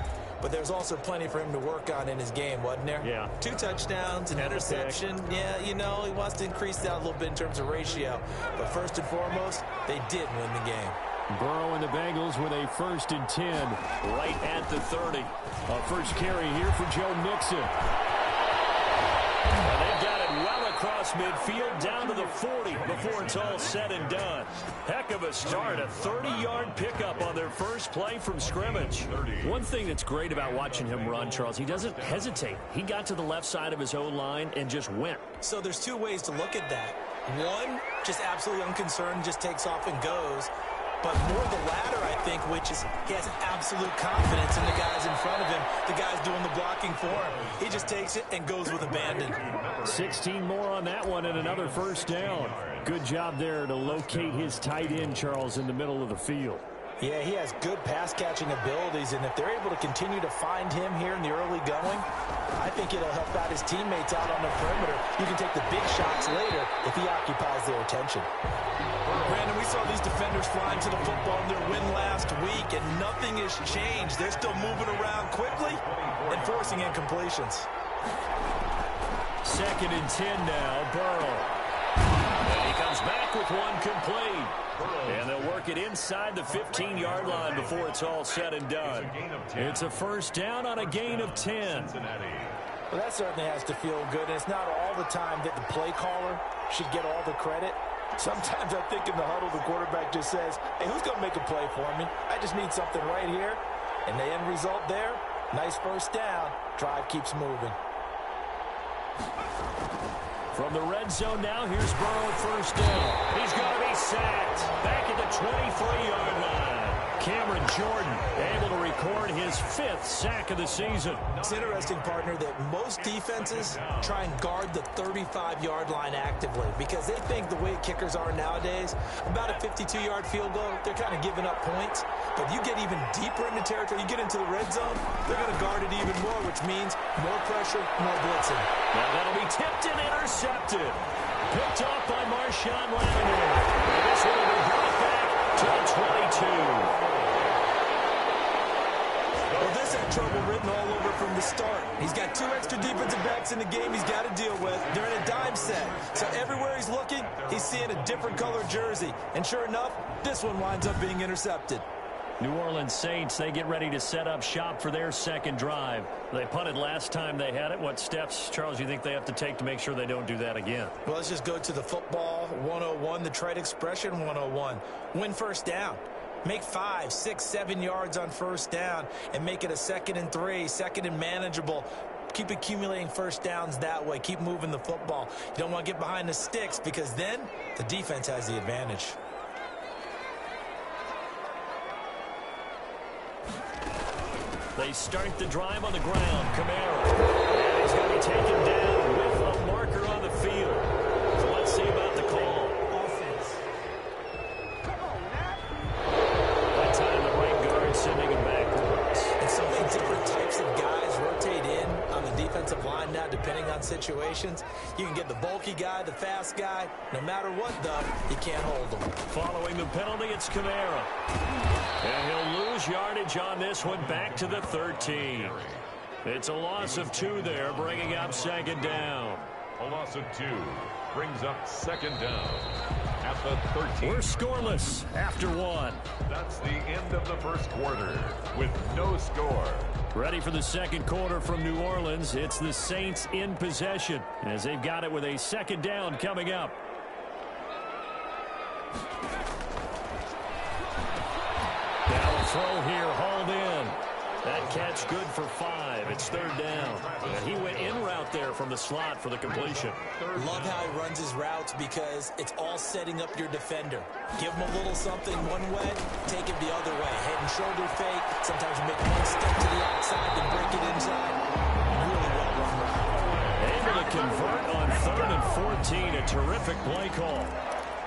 but there's also plenty for him to work on in his game, wasn't there? Yeah. 2 touchdowns, an interception. Yeah, you know, he wants to increase that a little bit in terms of ratio. But first and foremost, they did win the game. Burrow and the Bengals with a 1st and 10 right at the 30. A first carry here for Joe Mixon. And they've got it well across midfield down to the 40 before it's all said and done. Heck of a start, a 30-yard pickup on their first play from scrimmage. One thing that's great about watching him run, Charles, he doesn't hesitate. He got to the left side of his own line and just went. So there's 2 ways to look at that. One, just absolutely unconcerned, just takes off and goes. But more the latter, I think, which is he has absolute confidence in the guys in front of him, the guys doing the blocking for him. He just takes it and goes with abandon. 16 more on that one and another first down. Good job there to locate his tight end, Charles, in the middle of the field. Yeah, he has good pass-catching abilities, and if they're able to continue to find him here in the early going, I think it'll help out his teammates out on the perimeter. You can take the big shots later if he occupies their attention. Brandon, we saw these defenders flying to the football in their win last week, and nothing has changed. They're still moving around quickly and forcing incompletions. 2nd and 10 now, Burrow. And he comes back with one complete. And they'll work it inside the 15-yard line before it's all said and done. It's a first down on a gain of 10. Well, that certainly has to feel good, and it's not all the time that the play caller should get all the credit. Sometimes I think in the huddle, the quarterback just says, hey, who's going to make a play for me? I just need something right here. And the end result there, nice first down. Drive keeps moving. From the red zone now, here's Burrow first down. He's going to be sacked. Back at the 23-yard line. Cameron Jordan able to record his 5th sack of the season. It's interesting, partner, that most defenses try and guard the 35-yard line actively because they think the way kickers are nowadays, about a 52-yard field goal, they're kind of giving up points. But you get even deeper into territory, you get into the red zone, they're going to guard it even more, which means more pressure, more blitzing. Now that'll be tipped and intercepted. Picked off by Marshawn Lattimore. This one will be brought back to the 22. Well, this had trouble written all over from the start. He's got 2 extra defensive backs in the game he's got to deal with. They're in a dime set. So everywhere he's looking, he's seeing a different color jersey. And sure enough, this one winds up being intercepted. New Orleans Saints, they get ready to set up shop for their second drive. They punted last time they had it. What steps, Charles, you think they have to take to make sure they don't do that again? Well, let's just go to the football 101, the trade expression 101. Win first down. Make 5, 6, 7 yards on first down and make it a 2nd and 3, 2nd and manageable. Keep accumulating first downs that way. Keep moving the football. You don't want to get behind the sticks because then the defense has the advantage. They start the drive on the ground. Kamara. And he's going to be taken down with a marker on the field. So let's see about the call. Offense. That time the right guard sending him backwards. And so many different types of guys rotate in on the defensive line now, depending on situations. You can get the bulky guy, the fast guy. No matter what, though, you can't hold them. Following the penalty, it's Kamara. And he'll lose yardage on this one back to the 13. It's a loss of 2 there, bringing up 2nd down. A loss of 2 brings up 2nd down at the 13. We're scoreless after 1. That's the end of the first quarter with no score. Ready for the 2nd quarter from New Orleans. It's the Saints in possession as they've got it with a 2nd down coming up. Now a throw here, hauled in. That catch good for 5. It's 3rd down. And he went in route there from the slot for the completion. Love how he runs his routes because it's all setting up your defender. Give him a little something one way, take it the other way. Head and shoulder fake. Sometimes you make one step to the outside and break it inside. Really well run route. Able to convert on 3rd and 14. A terrific play call.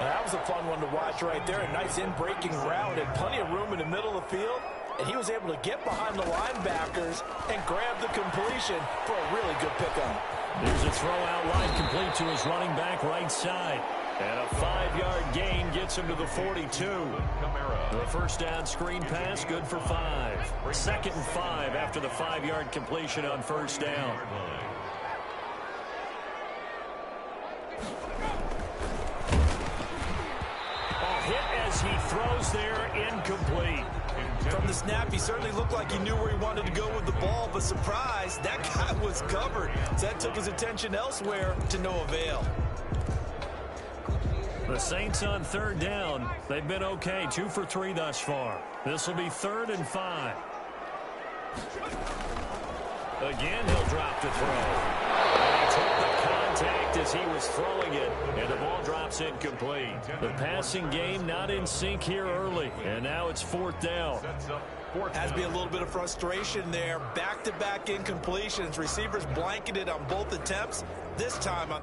That was a fun one to watch right there. A nice in-breaking route and plenty of room in the middle of the field. And he was able to get behind the linebackers and grab the completion for a really good pickup. There's a throw out wide complete to his running back right side. And a 5-yard gain gives gets him to the 42. The first down screen pass, good for 5. 2nd and 5 after the 5-yard completion on first down. Hit as he throws there, incomplete. From the snap, he certainly looked like he knew where he wanted to go with the ball, but surprise, that guy was covered. So that took his attention elsewhere to no avail. The Saints on 3rd down. They've been okay, 2 for 3 thus far. This will be 3rd and 5. Again, he'll drop to throw. And he took the contact as he was throwing it, and the ball drops incomplete. The passing game not in sync here early, and now it's 4th down. Has to be a little bit of frustration there. Back-to-back incompletions. Receivers blanketed on both attempts. This time on...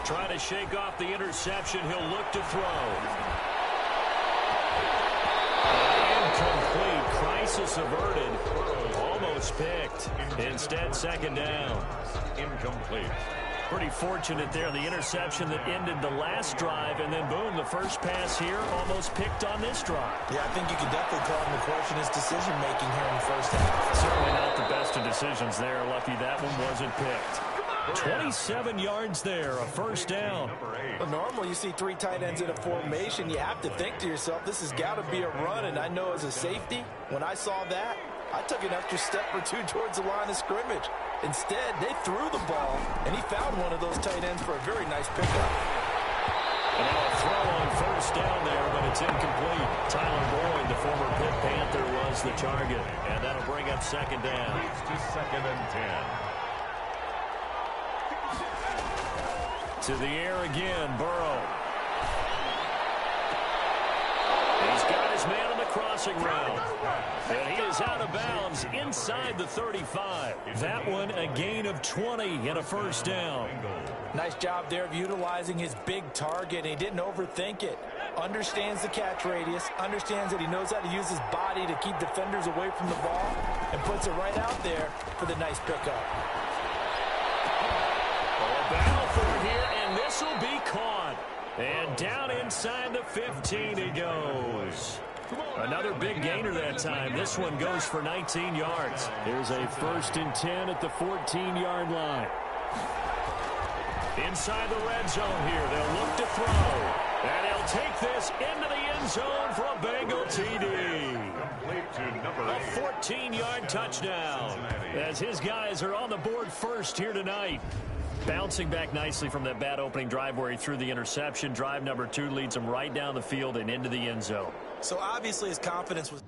Trying to shake off the interception. He'll look to throw. Incomplete. Crisis averted. Almost picked. Instead, 2nd down. Incomplete. Pretty fortunate there. The interception that ended the last drive, and then boom, the first pass here almost picked on this drive. Yeah, I think you could definitely call him to question his decision-making here in the first half. Certainly not the best of decisions there. Lucky that one wasn't picked. 27 yards there, a first down. Well, normally you see 3 tight ends in a formation. You have to think to yourself, this has got to be a run. And I know as a safety, when I saw that, I took an extra step or 2 towards the line of scrimmage. Instead, they threw the ball, and he found one of those tight ends for a very nice pickup. And now a throw on first down there, but it's incomplete. Tyler Boyd, the former Pitt Panther, was the target. And that'll bring up 2nd down. To 2nd and 10. To the air again, Burrow. He's got his man on the crossing route. And he is out of bounds inside the 35. That one a gain of 20 and a first down. Nice job there of utilizing his big target. He didn't overthink it. Understands the catch radius. Understands that he knows how to use his body to keep defenders away from the ball. And puts it right out there for the nice pickup. Battle for it here, and this will be caught. And down inside the 15 he goes. Another big gainer that time. This one goes for 19 yards. Here's a 1st and 10 at the 14-yard line. Inside the red zone here, they'll look to throw. And he'll take this into the end zone for a Bengal TD. A 14-yard touchdown. As his guys are on the board first here tonight. Bouncing back nicely from that bad opening drive where he threw the interception. Drive number 2 leads him right down the field and into the end zone. So obviously his confidence was...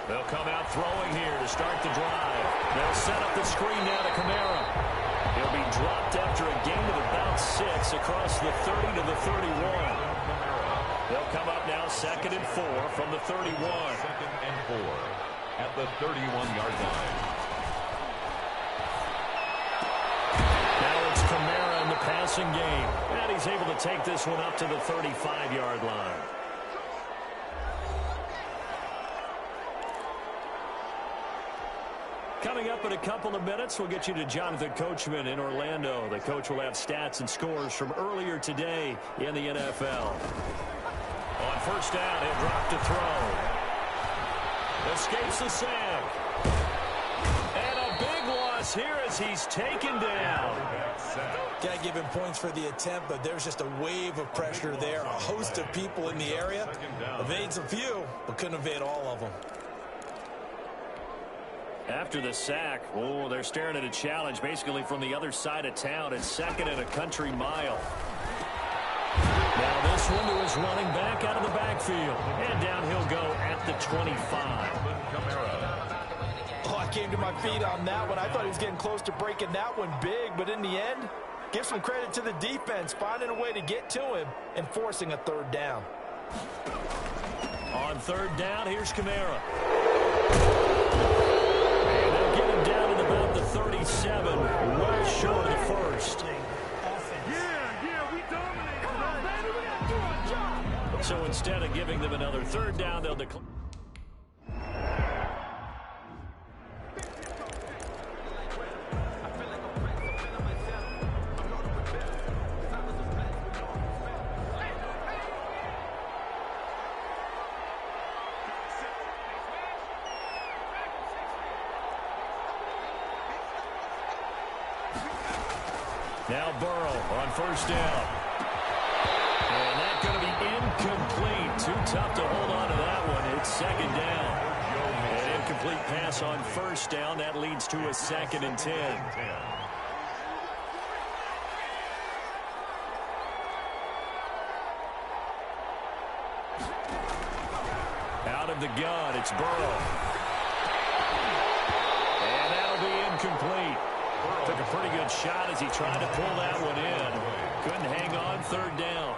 They'll come out throwing here to start the drive. They'll set up the screen now to Kamara. He'll be dropped after a gain of about 6 across the 30 to the 31. They'll come up now 2nd and 4 from the 31. 2nd and 4 at the 31-yard line. Now it's Kamara in the passing game. And he's able to take this one up to the 35-yard line. Coming up in a couple of minutes, we'll get you to Jonathan Coachman in Orlando. The coach will have stats and scores from earlier today in the NFL. On first down, he'll drop to throw. Escapes the sack. And a big loss here as he's taken down. Got to give him points for the attempt, but there's just a wave of pressure there. A host of people in the area. Evades a few, but couldn't evade all of them. After the sack, oh, they're staring at a challenge basically from the other side of town. It's 2nd and a country mile. Now this one to his running back out of the backfield. And down he'll go at the 25. Oh, I came to my feet on that one. I thought he was getting close to breaking that one big, but in the end, give some credit to the defense, finding a way to get to him and forcing a 3rd down. On third down, here's Kamara. And they'll get him down at about the 37, well short of the first. Yeah, we dominate. Come on, baby, we got to do our job. So instead of giving them another third down, they'll declare. Now Burrow on first down. And that's going to be incomplete. Too tough to hold on to that one. It's second down. An incomplete pass on first down. That leads to a 2nd and 10. Out of the gun, it's Burrow. And that'll be incomplete. Took a pretty good shot as he tried to pull that one in. Couldn't hang on third down.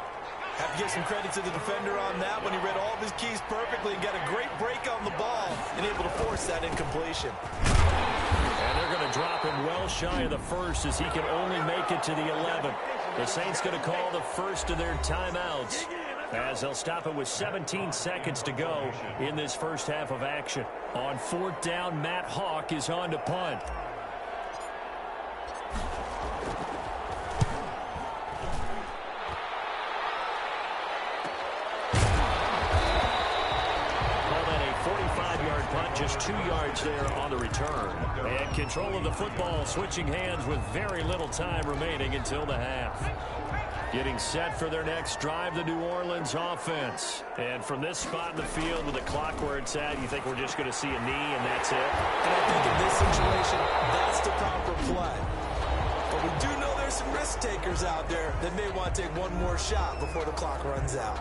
Have to give some credit to the defender on that one. He read all of his keys perfectly and got a great break on the ball and able to force that incompletion. And they're going to drop him well shy of the first as he can only make it to the 11. The Saints going to call the first of their timeouts as they'll stop it with 17 seconds to go in this first half of action. On fourth down, Matt Hawk is on to punt. Just 2 yards there on the return. And control of the football, switching hands with very little time remaining until the half. Getting set for their next drive, the New Orleans offense. And from this spot in the field with the clock where it's at, you think we're just going to see a knee and that's it? And I think in this situation, that's the proper play. But we do know there's some risk takers out there that may want to take one more shot before the clock runs out.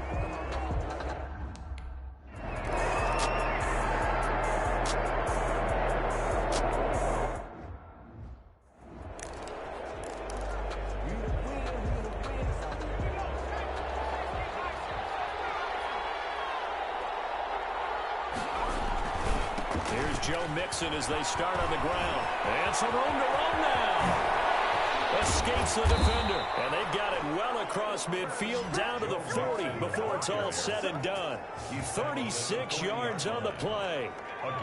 Joe Mixon as they start on the ground. And some room to run now. Escapes the defender. And they got it well across midfield down to the 40 before it's all said and done. 36 yards on the play.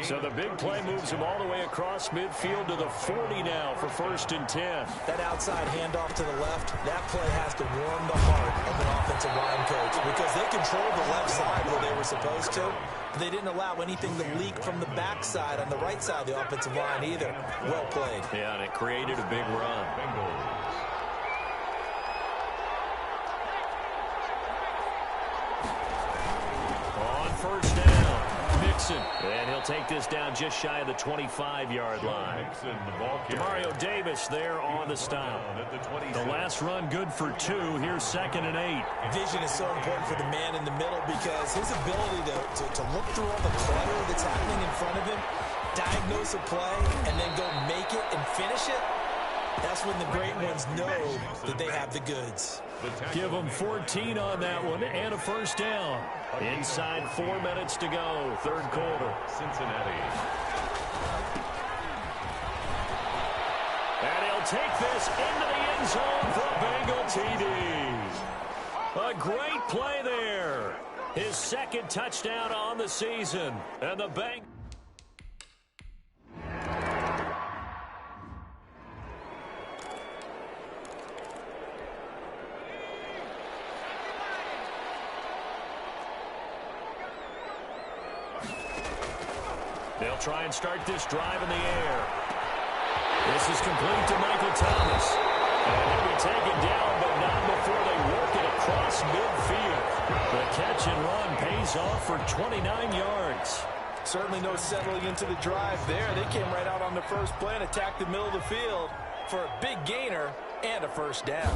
So the big play moves him all the way across midfield to the 40 now for 1st and 10. That outside handoff to the left, that play has to warm the heart of an offensive line coach because they controlled the left side where they were supposed to. They didn't allow anything to leak from the backside on the right side of the offensive line either. Well played. Yeah, and it created a big run. On first down, Mixon. And he'll take this down just shy of the 25-yard line. Demario Davis there on the stop. The last run good for 2. Here's 2nd and 8. Vision is so important for the man in the middle because his ability to look through all the clutter that's happening in front of him, diagnose a play, and then go make it and finish it, that's when the great ones know that they have the goods. Give them 14 on that one and a first down. Inside 4 minutes to go, third quarter. Cincinnati. And he'll take this into the end zone for a Bengal TD. A great play there. His 2nd touchdown on the season. And the Bengals. They'll try and start this drive in the air. This is complete to Michael Thomas. And he'll be taken down, but not before they work it across midfield. The catch and run pays off for 29 yards. Certainly no settling into the drive there. They came right out on the first play and attacked the middle of the field for a big gainer and a first down.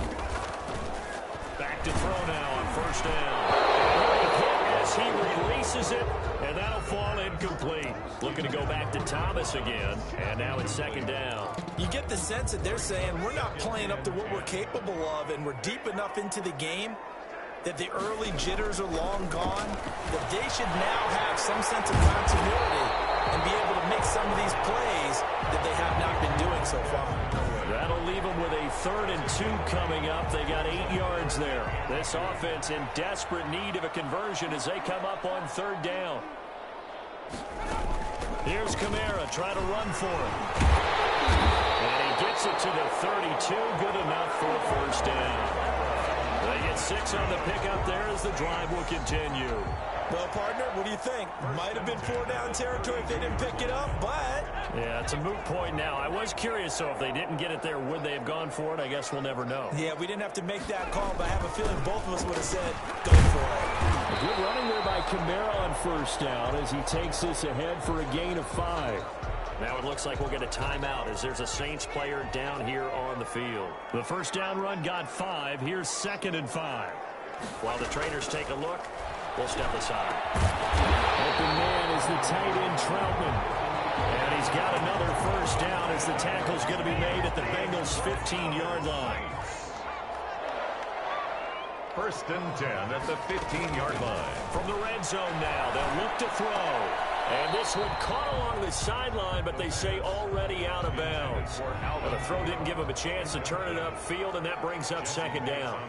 Back to throw now on first down. As he releases it, and that'll fall incomplete. Looking to go back to Thomas again, and now it's 2nd down. You get the sense that they're saying we're not playing up to what we're capable of, and we're deep enough into the game that the early jitters are long gone, that they should now have some sense of continuity and be able to make some of these plays that they have not been doing so far. That'll leave them with a 3rd and 2 coming up. They got 8 yards there. This offense in desperate need of a conversion as they come up on 3rd down. Here's Kamara trying to run for it. And he gets it to the 32. Good enough for a 1st down. They get 6 on the pickup there as the drive will continue. Well, partner, what do you think? Might have been 4-down territory if they didn't pick it up, but... Yeah, it's a moot point now. I was curious, so if they didn't get it there, would they have gone for it? I guess we'll never know. Yeah, we didn't have to make that call, but I have a feeling both of us would have said, go for it. Good running there by Kamara on 1st down as he takes this ahead for a gain of 5. Now it looks like we'll get a timeout as there's a Saints player down here on the field. The 1st down run got 5. Here's 2nd and 5. While the trainers take a look, we'll step aside. Open man is the tight end, Troutman. And he's got another 1st down as the tackle's going to be made at the Bengals' 15-yard line. 1st and 10 at the 15-yard line. From the red zone now, they'll look to throw. And this one caught along the sideline, but they say already out of bounds. And the throw didn't give him a chance to turn it upfield, and that brings up 2nd down.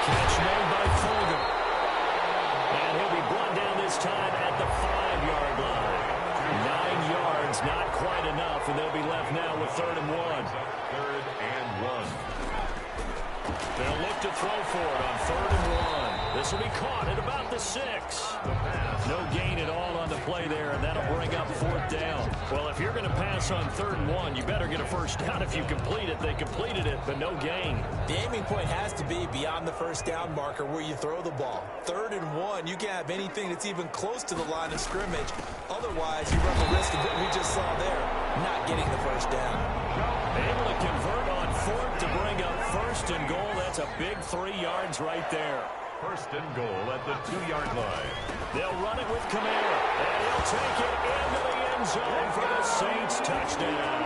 Catch made by Fulgham. And he'll be brought down this time at the 5-yard line. 9 yards, not quite enough, and they'll be left now with 3rd and 1. 3rd and 1. They'll look to throw for it on 3rd and 1. This will be caught at about the 6. No gain at all on the play there, and that'll bring up 4th down. Well, if you're going to pass on 3rd and 1, you better get a 1st down if you complete it. They completed it, but no gain. The aiming point has to be beyond the 1st down marker where you throw the ball. 3rd and 1, you can't have anything that's even close to the line of scrimmage. Otherwise, you run the risk of what we just saw there, not getting the 1st down. Able to convert on 4th to bring up 1st and goal. That's a big 3 yards right there. 1st and goal at the 2-yard line. They'll run it with Kamara, and he'll take it into the end zone for the Saints touchdown.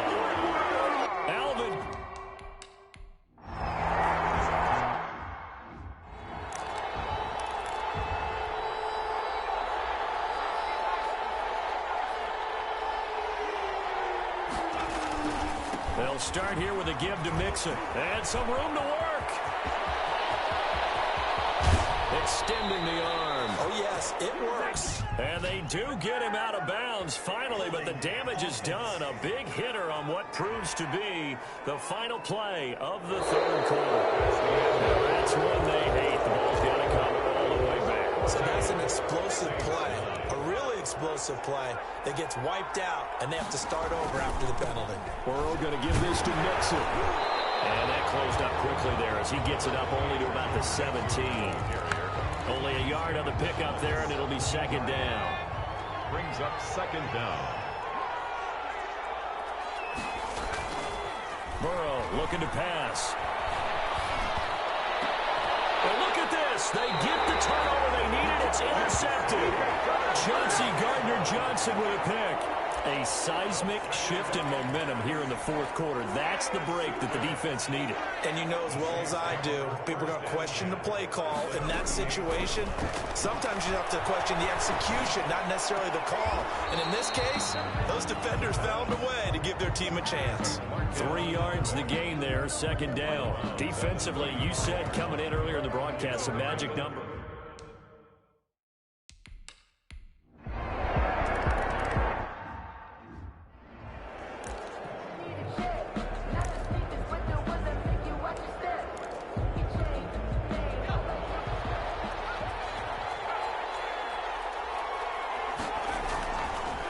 Alvin. They'll start here with a give to Mixon, and some room to work. Extending the arm. Oh, yes, it works. And they do get him out of bounds finally, but the damage is done. A big hitter on what proves to be the final play of the 3rd quarter. And that's when they hate. The ball's got to come all the way back. So that's an explosive play, a really explosive play that gets wiped out, and they have to start over after the penalty. Burrow going to give this to Mixon. And that closed up quickly there as he gets it up only to about the 17. Only a yard on the pickup there, and it'll be 2nd down. Brings up 2nd down. Burrow looking to pass. And look at this. They get the turnover they needed. It's intercepted. Chauncey Gardner-Johnson with a pick. A seismic shift in momentum here in the 4th quarter. That's the break that the defense needed. And you know as well as I do, people are going to question the play call in that situation. Sometimes you have to question the execution, not necessarily the call. And in this case, those defenders found a way to give their team a chance. 3 yards the gain there, 2nd down. Defensively, you said coming in earlier in the broadcast, a magic number.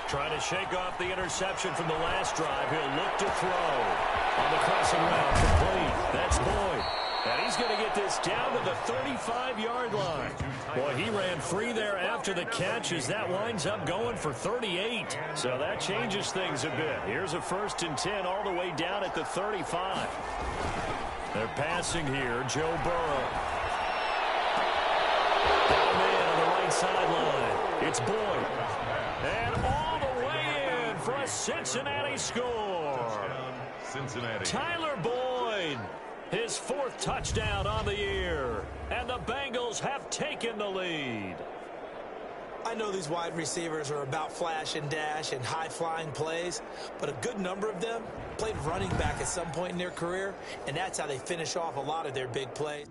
Trying to shake off the interception from the last drive. He'll look to throw. On the crossing route, complete. That's Boyd. And he's going to get this down to the 35-yard line. Boy, he ran free there after the catch as that winds up going for 38. So that changes things a bit. Here's a 1st and 10 all the way down at the 35. They're passing here. Joe Burrow. Down man on the right sideline. It's Boyd. And all the way in for a Cincinnati score. Cincinnati. Tyler Boyd, his 4th touchdown on the year. And the Bengals have taken the lead. I know these wide receivers are about flash and dash and high-flying plays, but a good number of them played running back at some point in their career, and that's how they finish off a lot of their big plays.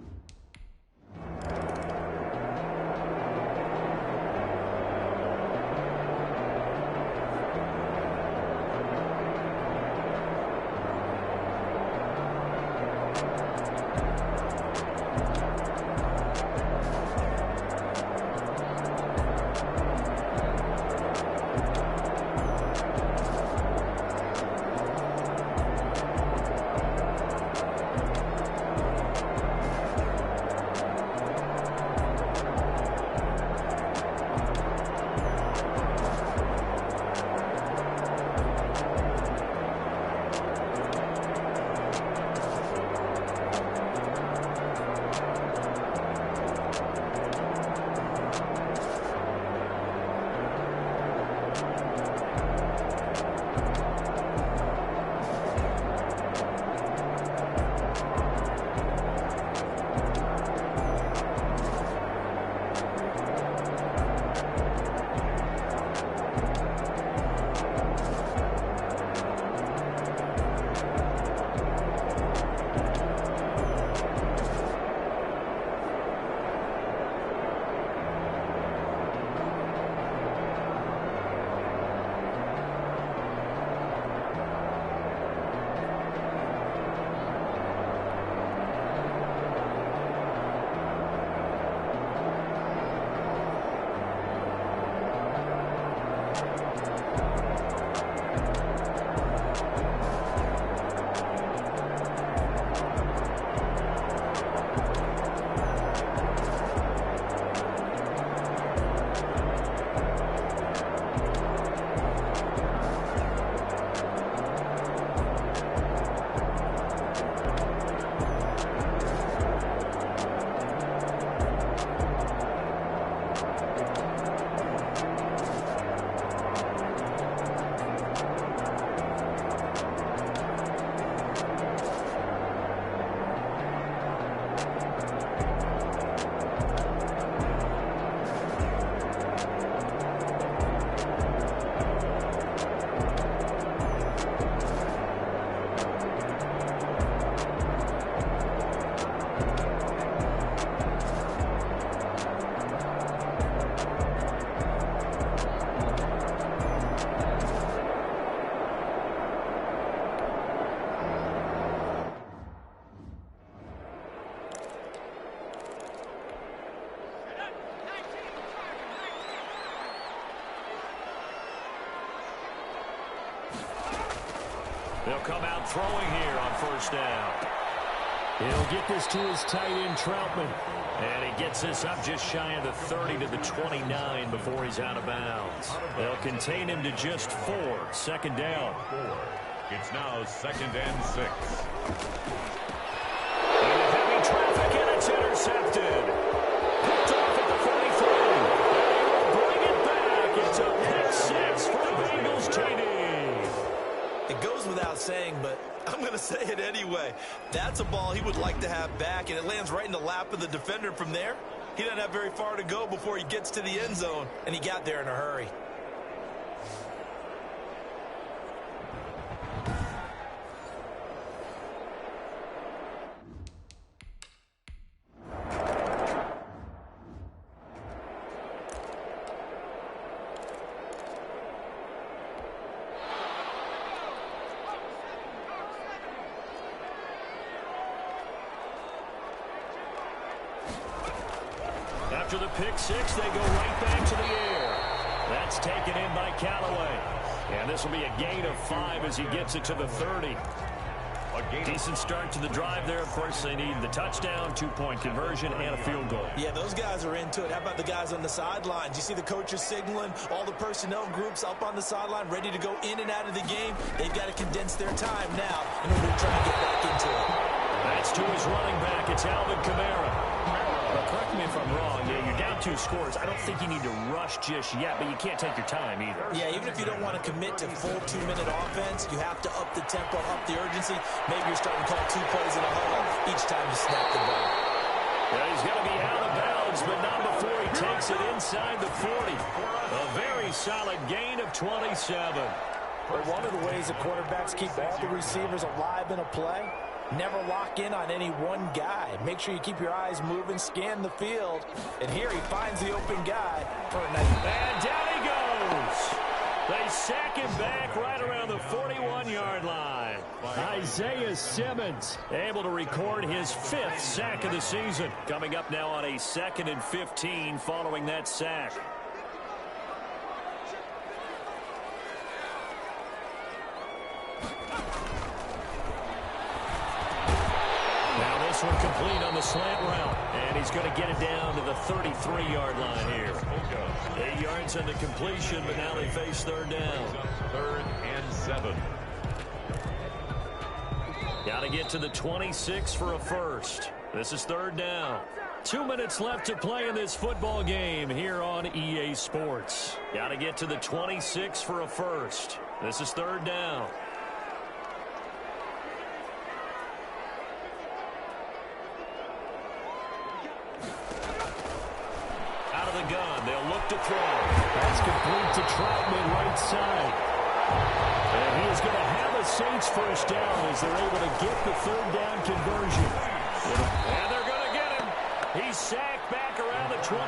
They'll come out throwing here on 1st down. He'll get this to his tight end, Troutman. And he gets this up just shy of the 30 to the 29 before he's out of bounds. They'll contain him to just 4. 2nd down. It's now 2nd and 6. And heavy traffic, and it's intercepted. Picked off at the 43. And he will bring it back. It's a pick 6 for the Bengals TD. It goes without saying, but I'm going to say it anyway. That's a ball he would like to have back, and it lands right in the lap of the defender from there. He doesn't have very far to go before he gets to the end zone, and he got there in a hurry. After the pick 6, they go right back to the air. That's taken in by Callaway. And this will be a gain of 5 as he gets it to the 30. A decent start to the drive there. Of course, they need the touchdown, 2-point conversion, and a field goal. Yeah, those guys are into it. How about the guys on the sidelines? You see the coaches signaling, all the personnel groups up on the sideline ready to go in and out of the game. They've got to condense their time now in order to try to get back into it. That's to his running back. It's Alvin Kamara. correct me if I'm wrong. Yeah, you're down 2 scores. I don't think you need to rush just yet, but you can't take your time either. Yeah, even if you don't want to commit to full 2-minute offense, you have to up the tempo, up the urgency. Maybe you're starting to call 2 plays in a huddle each time you snap the ball. Yeah, he's going to be out of bounds, but not before he takes it inside the 40. A very solid gain of 27. But one of the ways the quarterbacks keep all the receivers alive in a play, never lock in on any one guy. Make sure you keep your eyes moving, scan the field. And here he finds the open guy for a nice. And down he goes. They sack him back right around the 41-yard line. Isaiah Simmons able to record his 5th sack of the season. Coming up now on a 2nd and 15 following that sack. This one complete on the slant route, and he's going to get it down to the 33-yard line here. 8 yards on the completion, but now they face 3rd down. 3rd and 7. Got to get to the 26 for a first. This is 3rd down. 2 minutes left to play in this football game here on EA Sports. Got to get to the 26 for a first. This is 3rd down. Gun. They'll look to throw. That's complete to Troutman right side. And he is going to have a Saints first down as they're able to get the 3rd down conversion. And they're going to get him. He's sacked back around the 28.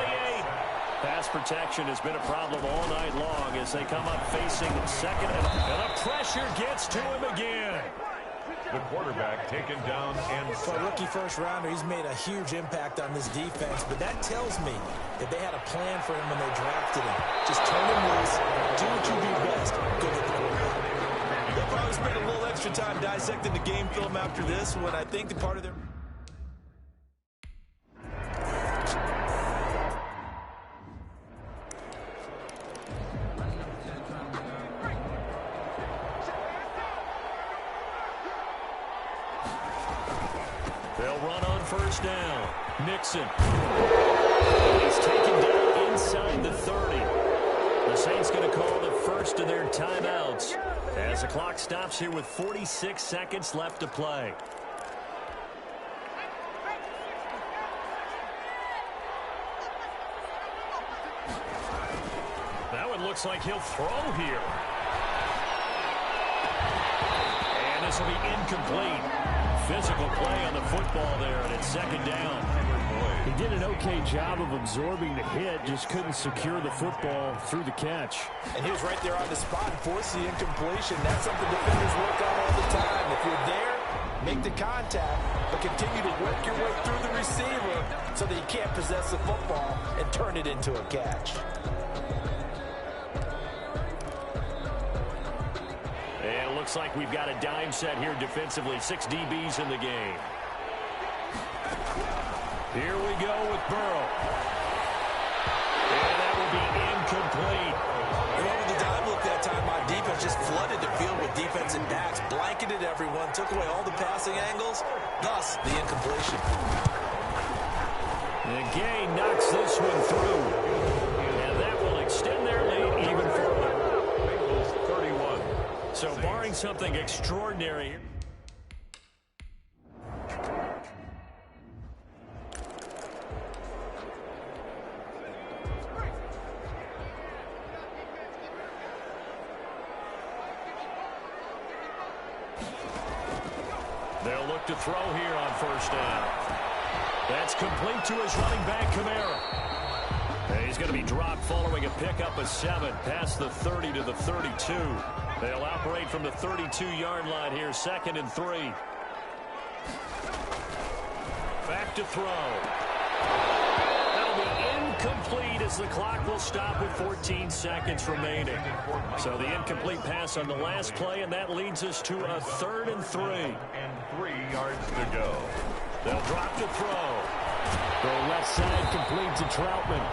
Pass protection has been a problem all night long as they come up facing 2nd and the pressure gets to him again. The quarterback taken down and for a rookie first rounder, he's made a huge impact on this defense, but that tells me that they had a plan for him when they drafted him. Just turn him loose, do what you do best, go get the quarterback. They'll probably spend a little extra time dissecting the game film after this when I think the part of their... They'll run on first down. Nixon. He's taken down inside the 30. The Saints going to call the first of their timeouts as the clock stops here with 46 seconds left to play. That one looks like he'll throw here. And this will be incomplete. Physical play on the football there, and it's 2nd down. He did an okay job of absorbing the hit, just couldn't secure the football through the catch. And he was right there on the spot and forced the incompletion. That's something defenders work on all the time. If you're there, make the contact, but continue to work your way through the receiver so that you can't possess the football and turn it into a catch. And it looks like we've got a dime set here defensively. 6 DBs in the game. Here we go with Burrow. And that will be incomplete. And over the dime look that time, my defense just flooded the field with defensive backs, blanketed everyone, took away all the passing angles, thus the incompletion. The Gay knocks this one through. And that will extend their lead even further. Bengals 31. So barring something extraordinary here. They'll look to throw here on first down. That's complete to his running back, Kamara. And he's going to be dropped following a pickup of 7 past the 30 to the 32. They'll operate from the 32-yard line here, 2nd and 3. Back to throw. That'll be incomplete as the clock will stop with 14 seconds remaining. So the incomplete pass on the last play, and that leads us to a 3rd and 3. And 3 yards to go. They'll drop to throw. The left side complete to Troutman.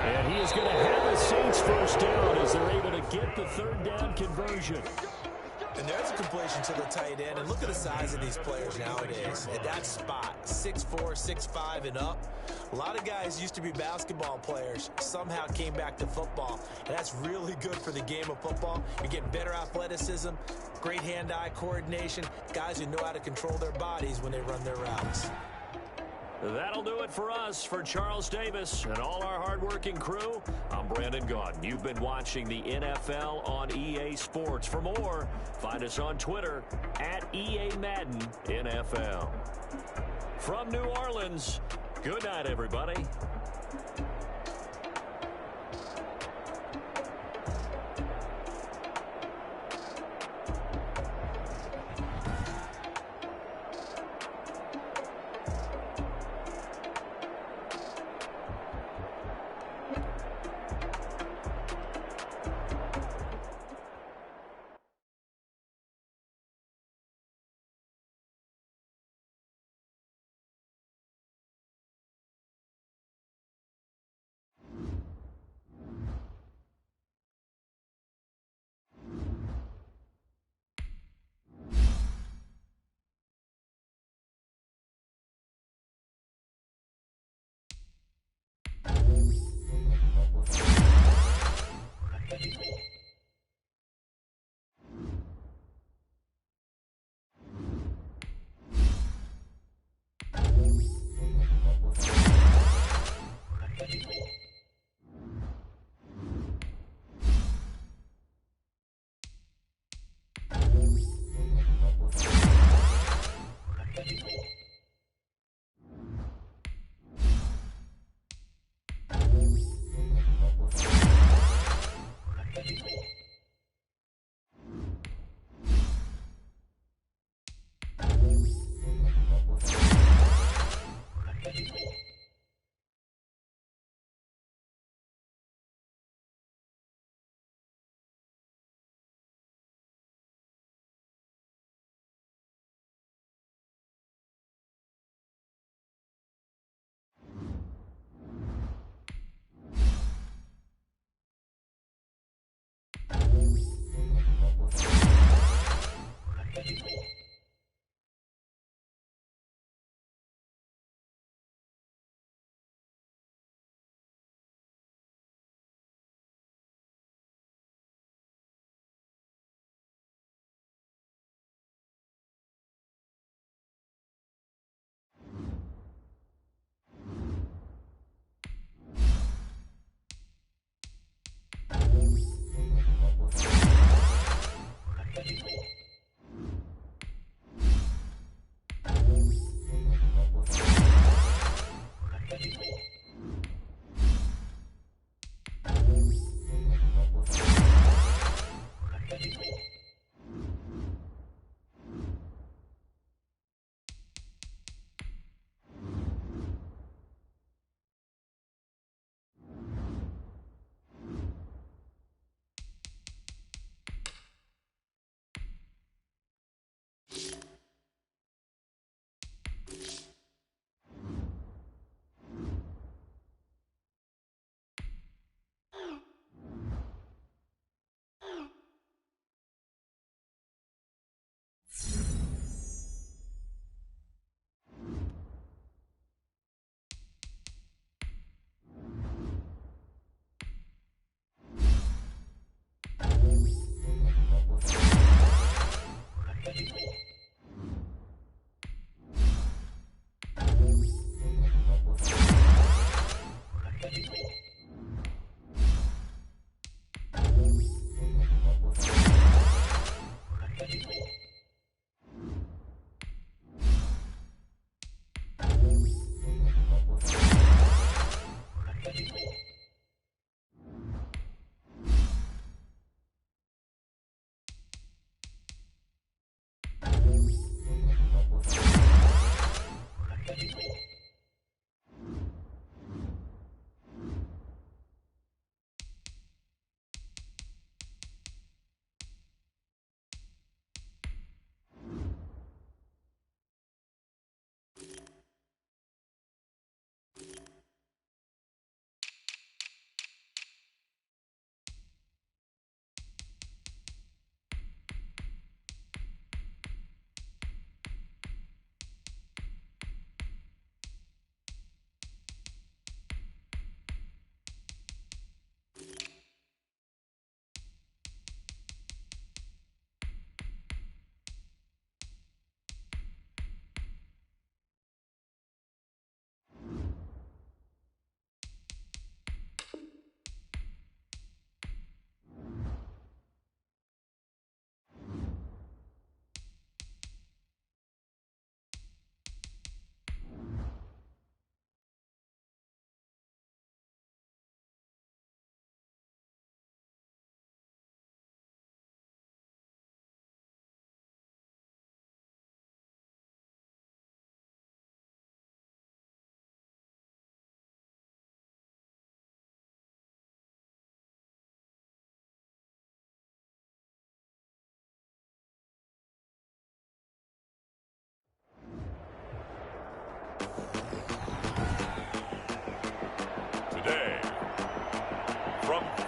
And he is going to have a Saints first down as they're able to get the 3rd down conversion. And there's a completion to the tight end. And look at the size of these players nowadays. At that spot, 6'4", 6'5", and up. A lot of guys used to be basketball players, somehow came back to football. And that's really good for the game of football. You're getting better athleticism, great hand-eye coordination, guys who know how to control their bodies when they run their routes. That'll do it for us. For Charles Davis and all our hardworking crew, I'm Brandon Gaudin. You've been watching the NFL on EA Sports. For more, find us on Twitter at EA Madden NFL. From New Orleans, good night, everybody.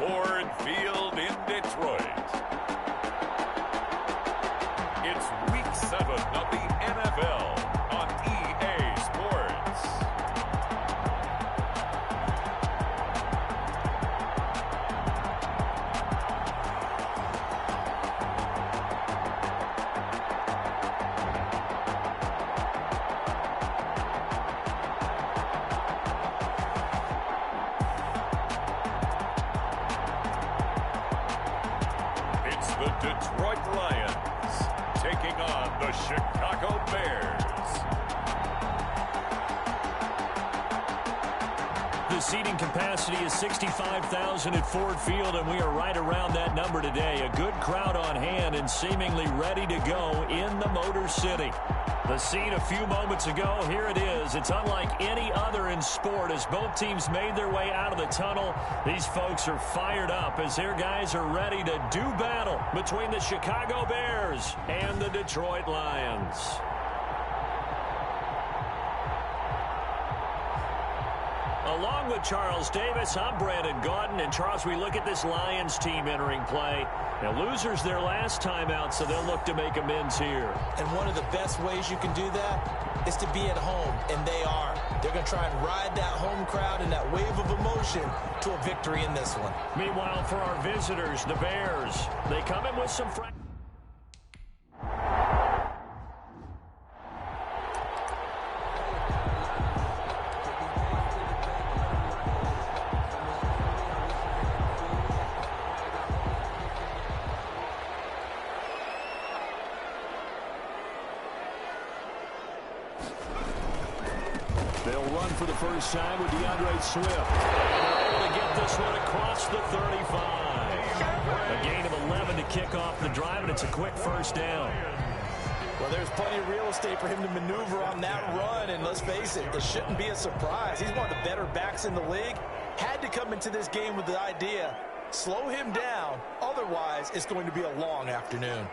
Ford Field in Detroit. It's Week 7 of the NFL on EA Sports. It's the Detroit Lions taking on the Chicago Bears. The seating capacity is 65,000 at Ford Field, and we are right around that number today. A good crowd on hand and seemingly ready to go in the Motor City. The scene a few moments ago, here it is. It's unlike any other in sport as both teams made their way out of the tunnel. These folks are fired up as their guys are ready to do battle between the Chicago Bears and the Detroit Lions. Along with Charles Davis, I'm Brandon Gaudin. And Charles, we look at this Lions team entering play. Now, losers their last time out, so they'll look to make amends here. And one of the best ways you can do that is to be at home, and they are. They're going to try and ride that home crowd and that wave of emotion to a victory in this one. Meanwhile, for our visitors, the Bears, they come in with some... They'll run for the first time with DeAndre Swift. And they're able to get this one across the 35. A gain of 11 to kick off the drive, and it's a quick first down. Well, there's plenty of real estate for him to maneuver on that run, and let's face it shouldn't be a surprise. He's one of the better backs in the league. Had to come into this game with the idea, slow him down, otherwise it's going to be a long afternoon.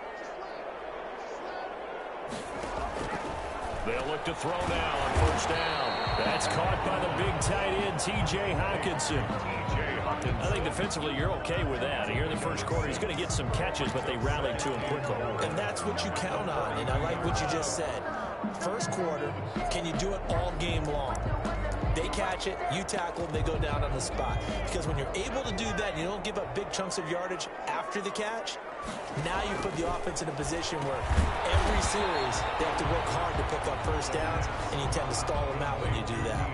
They'll look to throw now on first down. That's caught by the big tight end, T.J. Hockenson. I think defensively you're okay with that. Here in the first quarter, he's going to get some catches, but they rallied to him quickly. And that's what you count on, and I like what you just said. First quarter, can you do it all game long? They catch it, you tackle them, they go down on the spot. Because when you're able to do that, you don't give up big chunks of yardage after the catch, now you put the offense in a position where every series they have to work hard to pick up first downs, and you tend to stall them out when you do that.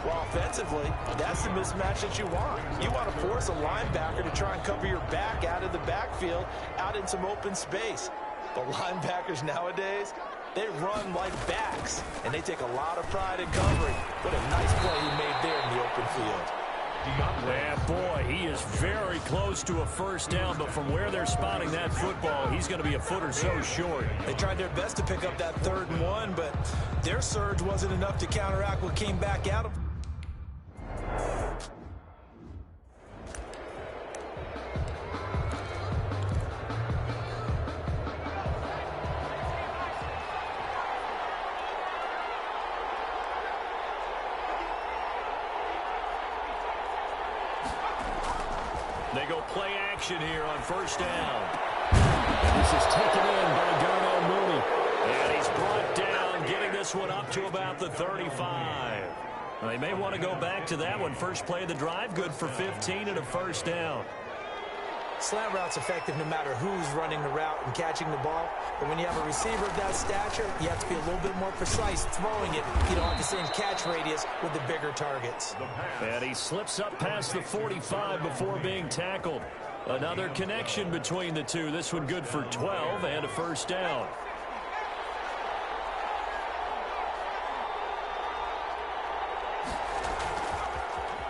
Well, offensively, that's the mismatch that you want. You want to force a linebacker to try and cover your back out of the backfield, out in some open space. But linebackers nowadays, they run like backs, and they take a lot of pride in covering. What a nice play he made there in the open field. Yeah, boy, he is very close to a first down, but from where they're spotting that football, he's going to be a foot or so short. They tried their best to pick up that 3rd and 1, but their surge wasn't enough to counteract what came back out of. They go play action here on first down. And this is taken in by Darnell Mooney. And he's brought down, getting this one up to about the 35. Well, they may want to go back to that one. First play of the drive, good for 15 and a first down. Slant route's effective no matter who's running the route and catching the ball. But when you have a receiver of that stature, you have to be a little bit more precise throwing it. You don't have the same catch radius with the bigger targets. And he slips up past the 45 before being tackled. Another connection between the two. This one good for 12 and a first down.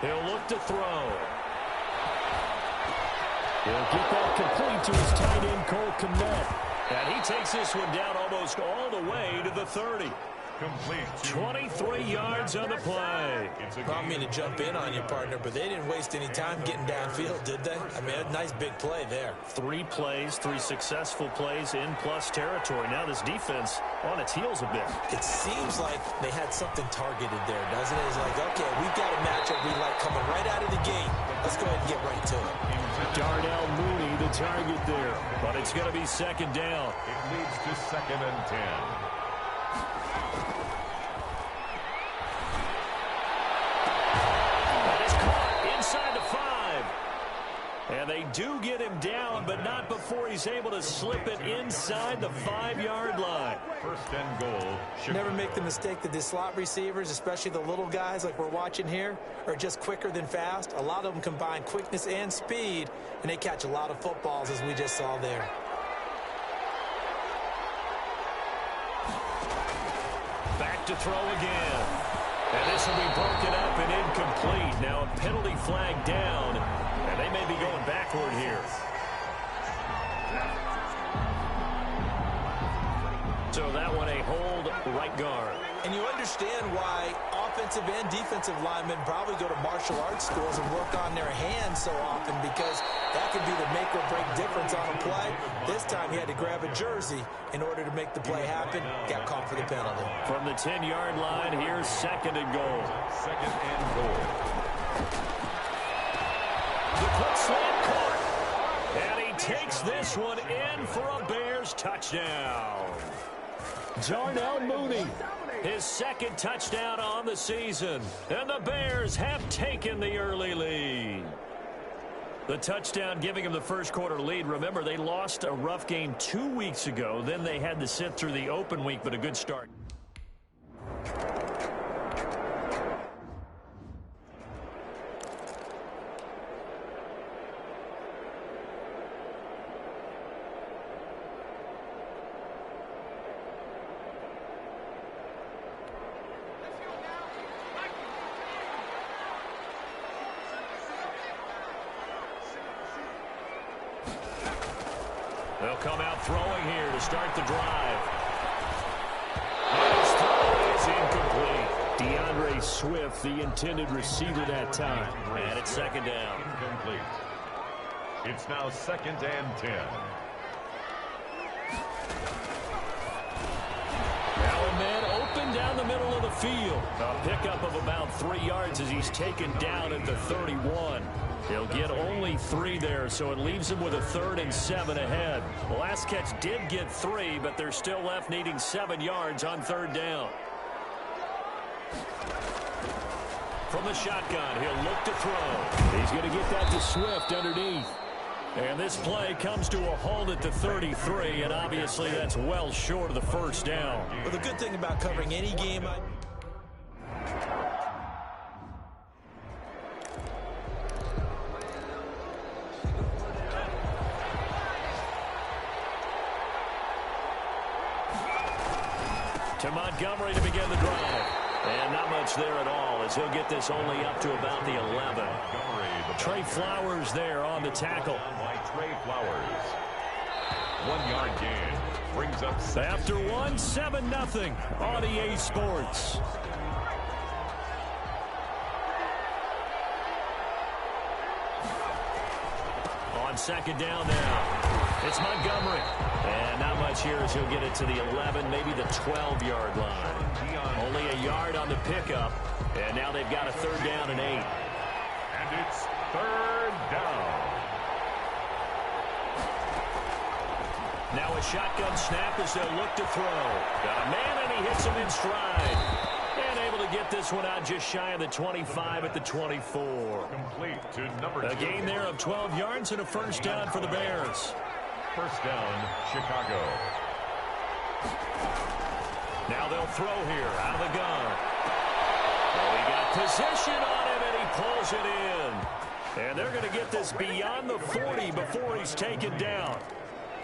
He'll look to throw. He'll get that complete to his tight end, Cole Kmet. And he takes this one down almost all the way to the 30. Complete. 23 yards on the play. I don't mean to jump in on you, partner, but they didn't waste any time getting downfield, did they? I mean, a nice big play there. 3 plays, 3 successful plays in plus territory. Now this defense on its heels a bit. It seems like they had something targeted there, doesn't it? It's like, okay, we've got a matchup we like coming right out of the gate. Let's go ahead and get right to it. Darnell Mooney, the target there. But it's going to be second down. It leads to 2nd and 10. Inside the 5. And they do get him down, but not before he's able to slip it inside the 5-yard line. 1st and goal. Never make the mistake that the slot receivers, especially the little guys like we're watching here, are just quicker than fast. A lot of them combine quickness and speed, and they catch a lot of footballs, as we just saw there. Back to throw again. And this will be broken up and incomplete. Now a penalty flag down, and they may be going backward here. So that one a hold right guard. And you understand why offensive and defensive linemen probably go to martial arts schools and work on their hands so often, because that could be the make or break difference on a play. This time he had to grab a jersey in order to make the play happen. Got caught for the penalty. From the 10-yard line, here's 2nd and goal. 2nd and goal. The quick slant caught. And he takes this one in for a Bears touchdown. Darnell Mooney, his 2nd touchdown on the season. And the Bears have taken the early lead. The touchdown giving them the first quarter lead. Remember, they lost a rough game 2 weeks ago. Then they had to sit through the open week, but a good start. They'll come out throwing here to start the drive. And his throw is incomplete. DeAndre Swift, the intended receiver that time. And it's 2nd down. Incomplete. It's now 2nd and 10. Now a man open down the middle of the field. A pickup of about 3 yards as he's taken down at the 31. He'll get only 3 there, so it leaves him with a 3rd and 7 ahead. The last catch did get 3, but they're still left needing 7 yards on 3rd down. From the shotgun, he'll look to throw. He's going to get that to Swift underneath. And this play comes to a halt at the 33, and obviously that's well short of the 1st down. Well, the good thing about covering any game, to Montgomery to begin the drive. And not much there at all, as he'll get this only up to about the 11. Trey Flowers there on the tackle. By Trey Flowers. 1-yard gain. Brings up 2nd. After 1, 7-0 on EA Sports. On 2nd down now. It's Montgomery. And not much here as he'll get it to the 11, maybe the 12-yard line. Only a yard on the pickup. And now they've got a 3rd down and 8. And it's 3rd down. Now a shotgun snap as they'll look to throw. Got a man and he hits him in stride. And able to get this one out just shy of the 25 at the 24. Complete to number 2. A gain there of 12 yards and a 1st down for the Bears. 1st down, Chicago. Now they'll throw here out of the gun. Oh, he got position on him and he pulls it in. And they're going to get this beyond the 40 before he's taken down.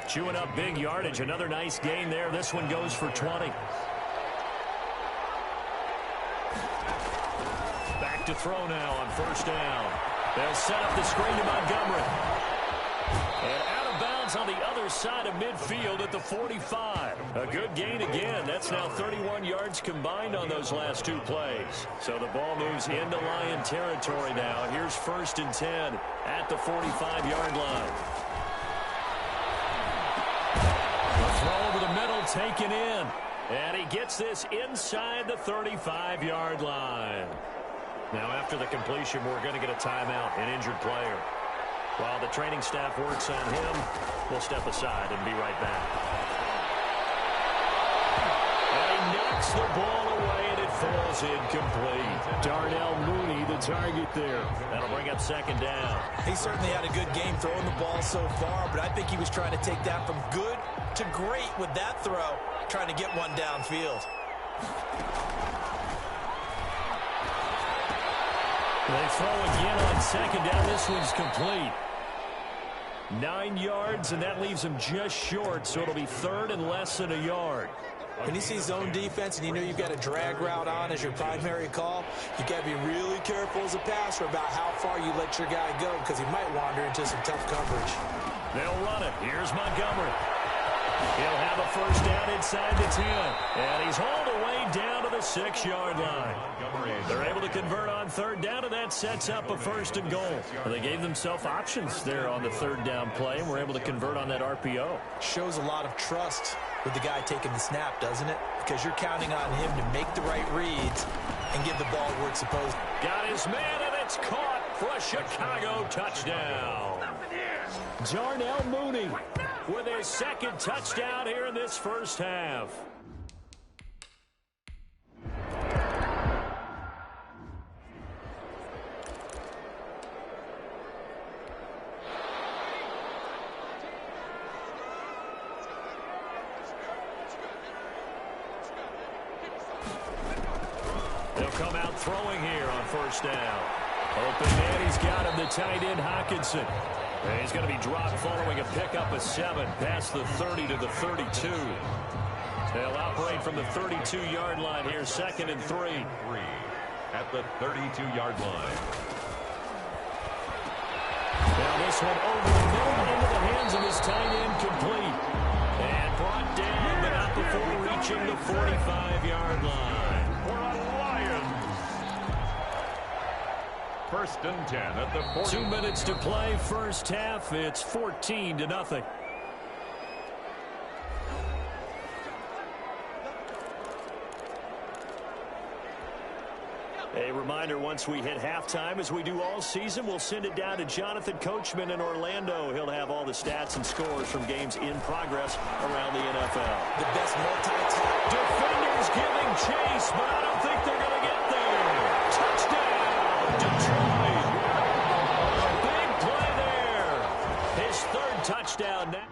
Chewing up big yardage. Another nice gain there. This one goes for 20. Back to throw now on 1st down. They'll set up the screen to Montgomery. And out of of bounds on the other side of midfield at the 45. A good gain again. That's now 31 yards combined on those last two plays. So the ball moves into Lion territory now. Here's 1st and 10 at the 45-yard line. The throw over the middle taken in. And he gets this inside the 35-yard line. Now, after the completion, we're going to get a timeout, an injured player. While the training staff works on him, we'll step aside and be right back. And he knocks the ball away, and it falls incomplete. Darnell Mooney, the target there. That'll bring up 2nd down. He certainly had a good game throwing the ball so far, but I think he was trying to take that from good to great with that throw, trying to get one downfield. They throw again on 2nd down. This one's complete. 9 yards, and that leaves him just short, so it'll be 3rd and less than a yard. When you see zone defense and you know you've got a drag route on as your primary call, you've got to be really careful as a passer about how far you let your guy go because he might wander into some tough coverage. They'll run it. Here's Montgomery. He'll have a 1st down inside the 10. And he's hauled away down to the 6-yard line. They're able to convert on 3rd down, and that sets up a 1st and goal. Well, they gave themselves options there on the 3rd down play, and were able to convert on that RPO. Shows a lot of trust with the guy taking the snap, doesn't it? Because you're counting on him to make the right reads and give the ball where it's supposed to. Got his man, and it's caught for a Chicago touchdown. Darnell Mooney with his 2nd touchdown here in this 1st half. They'll come out throwing here on 1st down. Open man, he's got him, the tight end Hockenson. And he's going to be dropped following a pickup of 7 past the 30 to the 32. They'll operate from the 32-yard line here, 2nd and 3. At the 32-yard line. Now this one over the middle into the hands of his tight end, complete. And brought down, but not before reaching the 45-yard line. For a Lions. 1st and 10 at the 40. 2 minutes to play, 1st half. It's 14-0. A reminder, once we hit halftime, as we do all season, we'll send it down to Jonathan Coachman in Orlando. He'll have all the stats and scores from games in progress around the NFL. The best multi-task. Defenders giving chase, but I don't think they're going to get there. Touchdown, Detroit. Big play there. His 3rd touchdown now.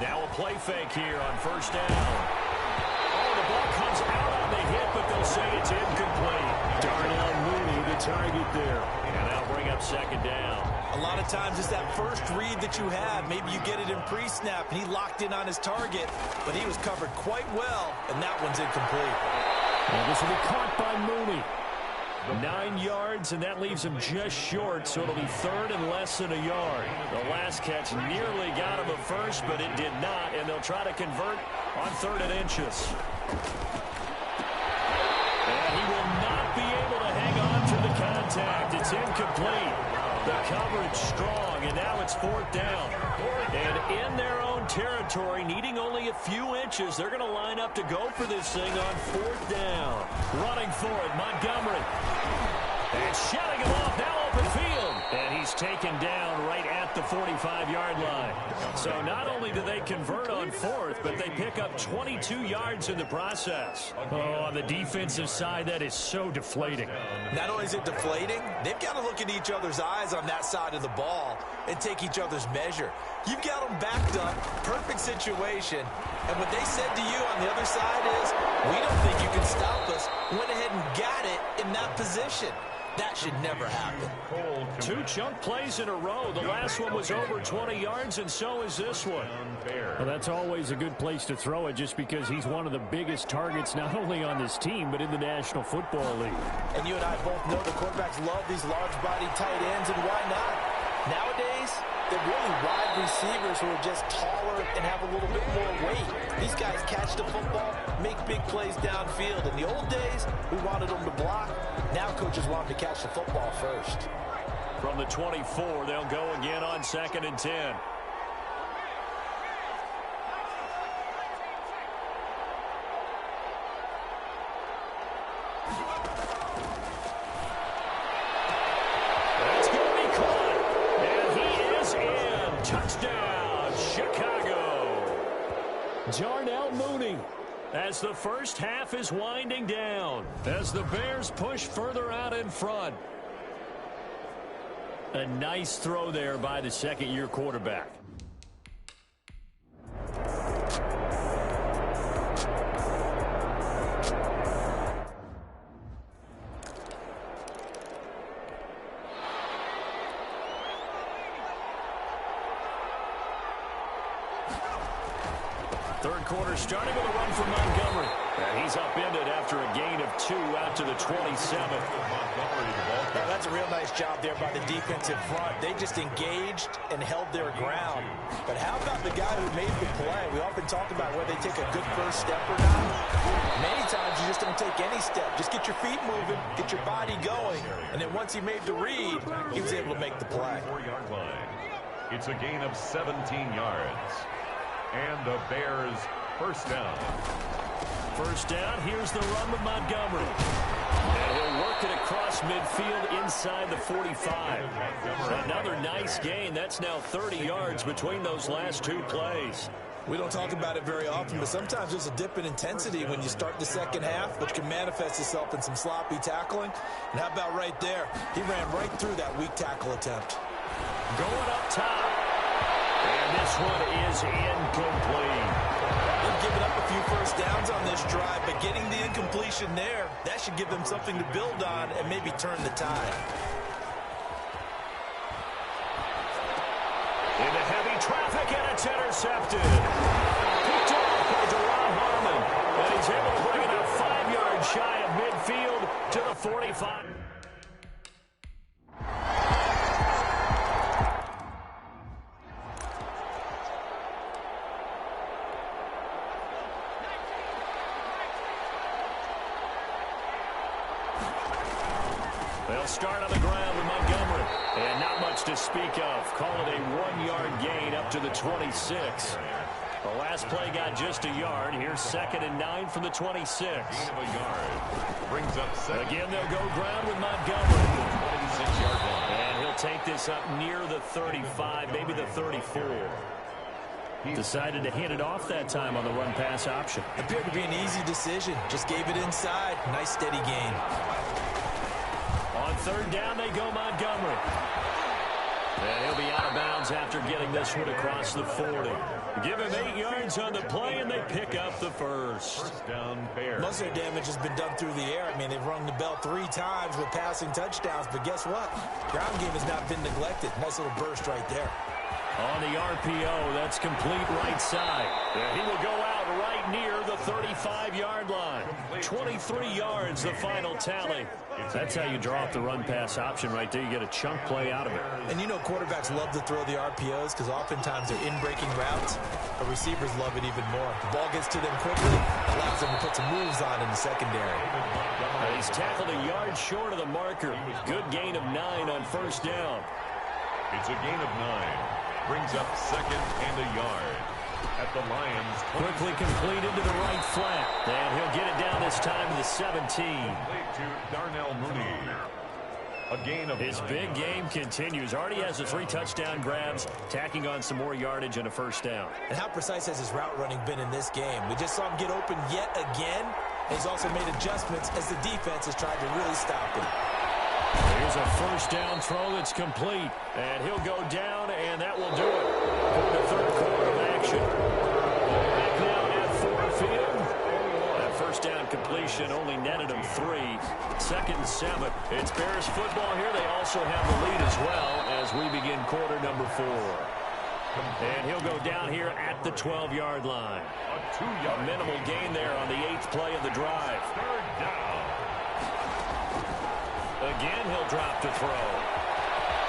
Now a play fake here on 1st down. Oh, the ball comes out on the hit, but they'll say it's incomplete. Darnell Mooney, the target there. And that'll bring up 2nd down. A lot of times it's that first read that you have. Maybe you get it in pre-snap, and he locked in on his target, but he was covered quite well, and that one's incomplete. And this will be caught by Mooney. 9 yards, and that leaves him just short, so it'll be 3rd and less than a yard. The last catch nearly got him a 1st, but it did not, and they'll try to convert on 3rd and inches. And he will not be able to hang on to the contact. It's incomplete. The coverage strong, and now it's 4th down. And in their own territory, needing only a few inches, they're going to line up to go for this thing on 4th down. Running for it, Montgomery. And shutting him off, now open field. And he's taken down right at the 45-yard line. So not only do they convert on 4th, but they pick up 22 yards in the process. Oh, on the defensive side, that is so deflating. Not only is it deflating, they've got to look in each other's eyes on that side of the ball and take each other's measure. You've got them backed up, perfect situation, and what they said to you on the other side is, we don't think you can stop us. Went ahead and got it in that position. That should never happen. Two chunk plays in a row. The last one was over 20 yards, and so is this one. Well, that's always a good place to throw it just because he's one of the biggest targets not only on this team but in the National Football League. And you and I both know the quarterbacks love these large-bodied tight ends, and why not? Nowadays, they're really wide receivers who are just taller and have a little bit more weight. These guys catch the football, make big plays downfield. In the old days, we wanted them to block. Now coaches want them to catch the football first. From the 24, they'll go again on 2nd and 10. That's going to be caught. And he is in. Touchdown, Chicago. Darnell Mooney. As the first half is winding down, as the Bears push further out in front. A nice throw there by the second-year quarterback. Third quarter starting with a run from Montgomery. And he's upended after a gain of 2 out to the 27. Now, that's a real nice job there by the defensive front. They just engaged and held their ground. But how about the guy who made the play? We often talk about whether they take a good first step or not. Many times you just don't take any step. Just get your feet moving, get your body going. And then once he made the read, he was able to make the play. 4-yard line. It's a gain of 17 yards. And the Bears first down. First down, here's the run with Montgomery. And he'll work it across midfield inside the 45. Another nice gain. That's now 30 yards between those last two plays. We don't talk about it very often, but sometimes there's a dip in intensity when you start the second half, which can manifest itself in some sloppy tackling. And how about right there? He ran right through that weak tackle attempt. Going up top. And this one is incomplete. They've given up a few first downs on this drive, but getting the incompletion there, that should give them something to build on and maybe turn the tide. Into heavy traffic, and it's intercepted. Picked off by Deron Harmon. And he's able to bring it up 5 yards shy of midfield to the 45. They'll start on the ground with Montgomery. And not much to speak of. Call it a 1-yard gain up to the 26. The last play got just a yard. Here's 2nd and 9 from the 26. Gain of a yard. Brings up 2nd. Again, they'll go ground with Montgomery. 26-yard line. And he'll take this up near the 35, maybe the 34. He decided to hand it off that time on the run-pass option. Appeared to be an easy decision. Just gave it inside. Nice steady gain. On third down, they go Montgomery. And he'll be out of bounds after getting this one across the 40. Give him 8 yards on the play, and they pick up the first. First down, Bears. Most of their damage has been done through the air. I mean, they've rung the bell 3 times with passing touchdowns, but guess what? Ground game has not been neglected. Nice little burst right there. On the RPO, that's complete right side. And he will go out right near the 35-yard line. 23 yards, the final tally. That's how you draw up the run-pass option right there. You get a chunk play out of it. And you know quarterbacks love to throw the RPOs because oftentimes they're in-breaking routes, but receivers love it even more. The ball gets to them quickly, allows them to put some moves on in the secondary. He's tackled a yard short of the marker. Good gain of 9 on first down. It's a gain of 9. Brings up 2nd and a yard. At the Lions. Quickly completed to the right flat. And he'll get it down this time to the 17. Played to Darnell Mooney. A gain of His 9. big game continues. Already has the 3 touchdown grabs, tacking on some more yardage and a first down. And how precise has his route running been in this game? We just saw him get open yet again. And he's also made adjustments as the defense has tried to really stop him. Here's a first down throw that's complete. And he'll go down, and that will do it for the third quarter of action. Back now at Ford Field. That first down completion only netted him 3. 2nd and 7. It's Bears football here. They also have the lead as well as we begin quarter number 4. And he'll go down here at the 12-yard line. A minimal gain there on the 8th play of the drive. 3rd down. Again, he'll drop to throw.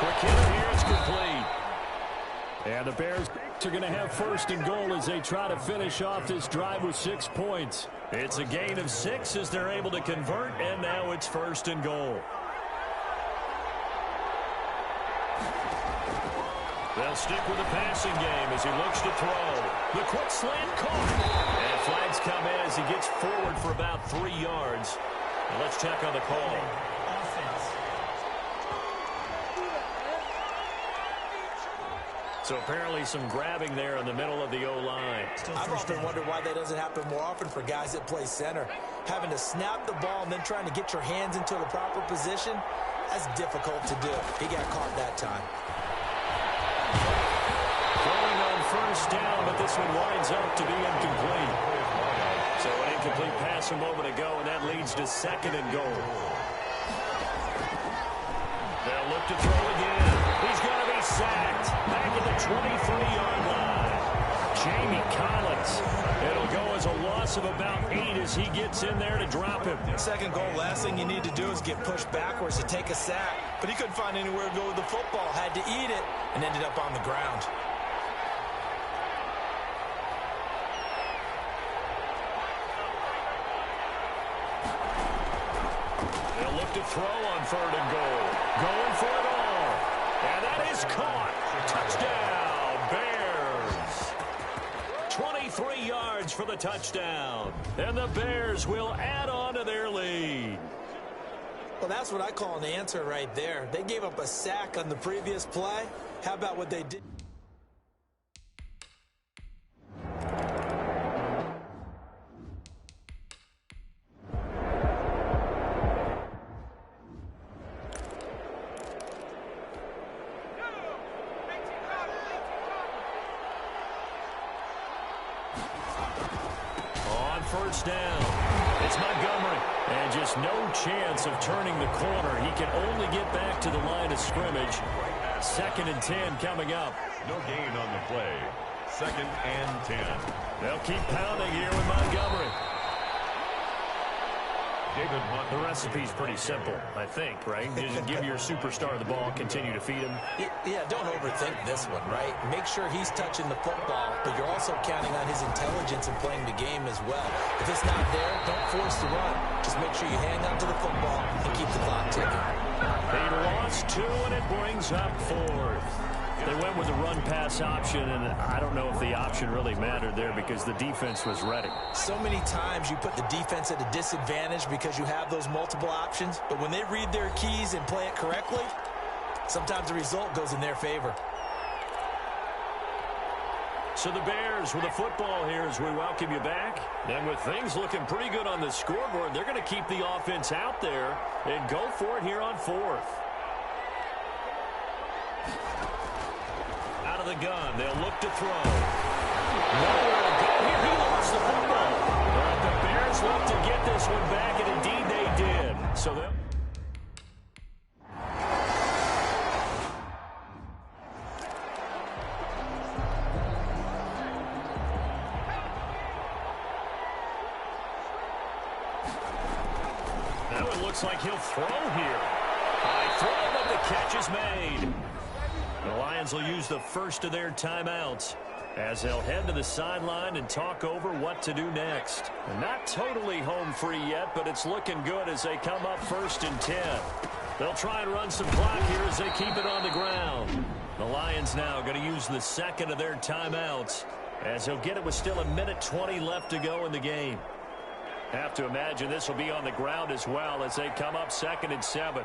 Quick hitter here. It's complete. And the Bears are going to have 1st and goal as they try to finish off this drive with 6 points. It's a gain of 6 as they're able to convert, and now it's 1st and goal. They'll stick with the passing game as he looks to throw. The quick slant caught. And flags come in as he gets forward for about 3 yards. And let's check on the call. So apparently some grabbing there in the middle of the O-line. I've often wondered why that doesn't happen more often for guys that play center. Having to snap the ball and then trying to get your hands into the proper position, that's difficult to do. He got caught that time. Throwing on 1st down, but this one winds up to be incomplete. So an incomplete pass a moment ago, and that leads to 2nd and goal. They'll look to throw again. He's going to be sacked. Back at the 23-yard line. Jamie Collins. It'll go as a loss of about 8 as he gets in there to drop him. 2nd goal, last thing you need to do is get pushed backwards to take a sack. But he couldn't find anywhere to go with the football. Had to eat it and ended up on the ground. They'll look to throw on 3rd and goal. Going for it all. And that is caught. Touchdown, Bears. 23 yards for the touchdown. And the Bears will add on to their lead. Well, that's what I call an answer right there. They gave up a sack on the previous play. How about what they did? On 1st down, it's Montgomery. And just no chance of turning the corner. He can only get back to the line of scrimmage. 2nd and 10 coming up. No gain on the play. 2nd and 10. They'll keep pounding here with Montgomery. David Hunt. The recipe's pretty simple, I think, right? You just give your superstar the ball, continue to feed him. Yeah, don't overthink this one, right? Make sure he's touching the football, but you're also counting on his intelligence in playing the game as well. If it's not there, don't force the run. Just make sure you hang on to the football and keep the clock ticking. They lost 2, and it brings up 4th. They went with a run-pass option, and I don't know if the option really mattered there because the defense was ready. So many times you put the defense at a disadvantage because you have those multiple options, but when they read their keys and play it correctly, sometimes the result goes in their favor. So the Bears with the football here as we welcome you back. And with things looking pretty good on the scoreboard, they're going to keep the offense out there and go for it here on 4th. Out of the gun, they'll look to throw. Nowhere to go here. He lost the football. But the Bears look to get this one back, and indeed they did. So they'll... Now it looks like he'll throw here. High throw, but the catch is made. The Lions will use the first of their timeouts as they'll head to the sideline and talk over what to do next. And not totally home free yet, but it's looking good as they come up 1st and 10. They'll try and run some clock here as they keep it on the ground. The Lions now going to use the 2nd of their timeouts as they'll get it with still 1:20 left to go in the game. Have to imagine this will be on the ground as well as they come up 2nd and 7.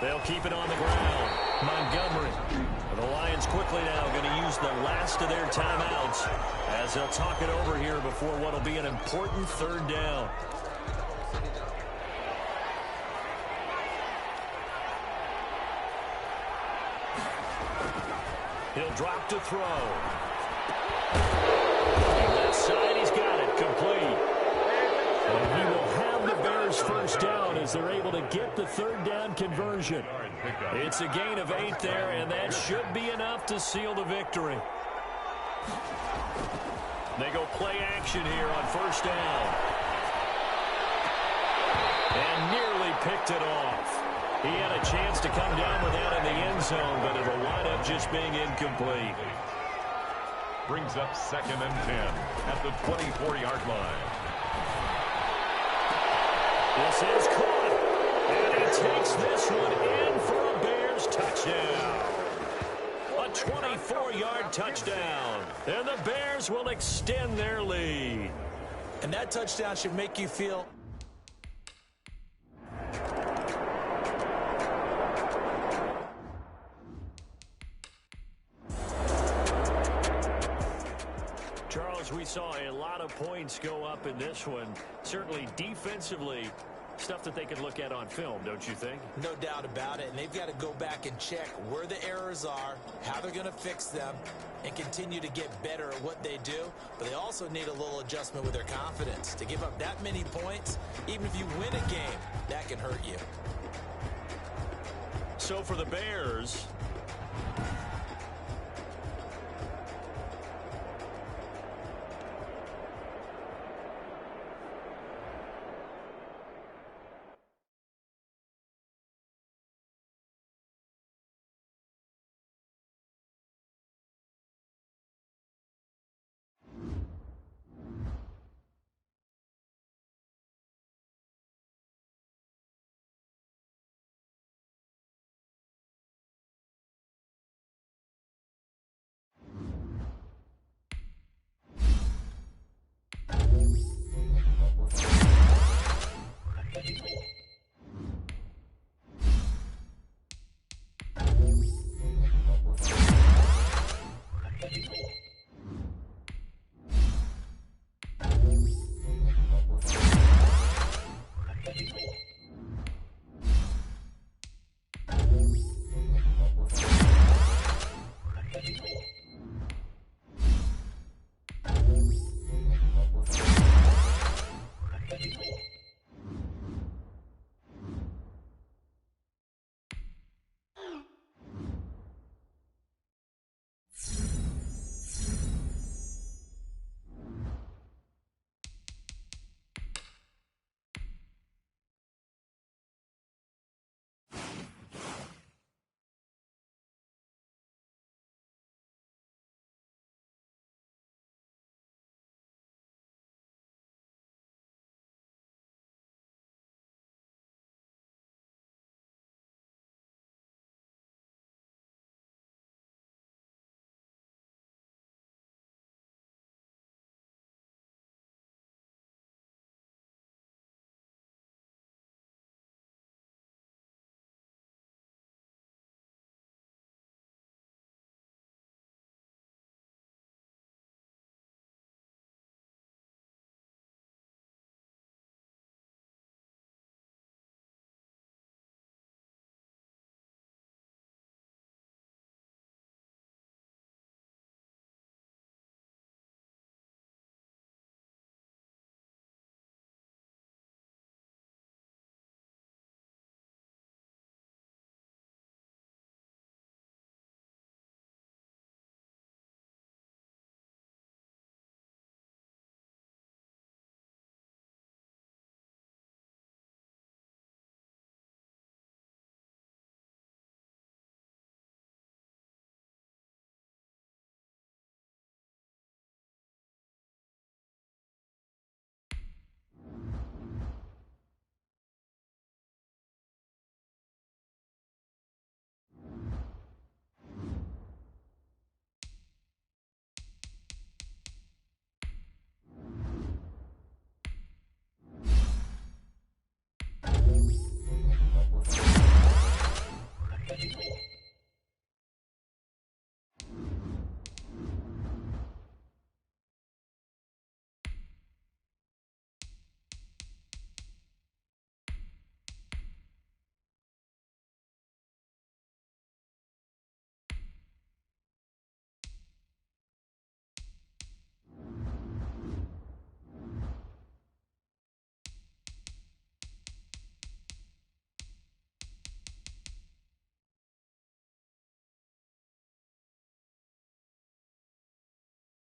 They'll keep it on the ground. Montgomery. The Lions quickly now going to use the last of their timeouts as they'll talk it over here before what will be an important 3rd down. He'll drop to throw. Left side, he's got it. Complete. first down as they're able to get the third down conversion. It's a gain of 8 there, and that should be enough to seal the victory. They go play action here on first down. And nearly picked it off. He had a chance to come down with that in the end zone, but it'll wind up just being incomplete. Brings up 2nd and 10 at the 24-yard line. This is caught. And he takes this one in for a Bears touchdown. A 24-yard touchdown. And the Bears will extend their lead. And that touchdown should make you feel... Charles, we saw a lot of points go up in this one. Certainly defensively, stuff that they can look at on film, don't you think? No doubt about it, and they've got to go back and check where the errors are, how they're going to fix them, and continue to get better at what they do. But they also need a little adjustment with their confidence. To give up that many points, even if you win a game, that can hurt you. So for the Bears,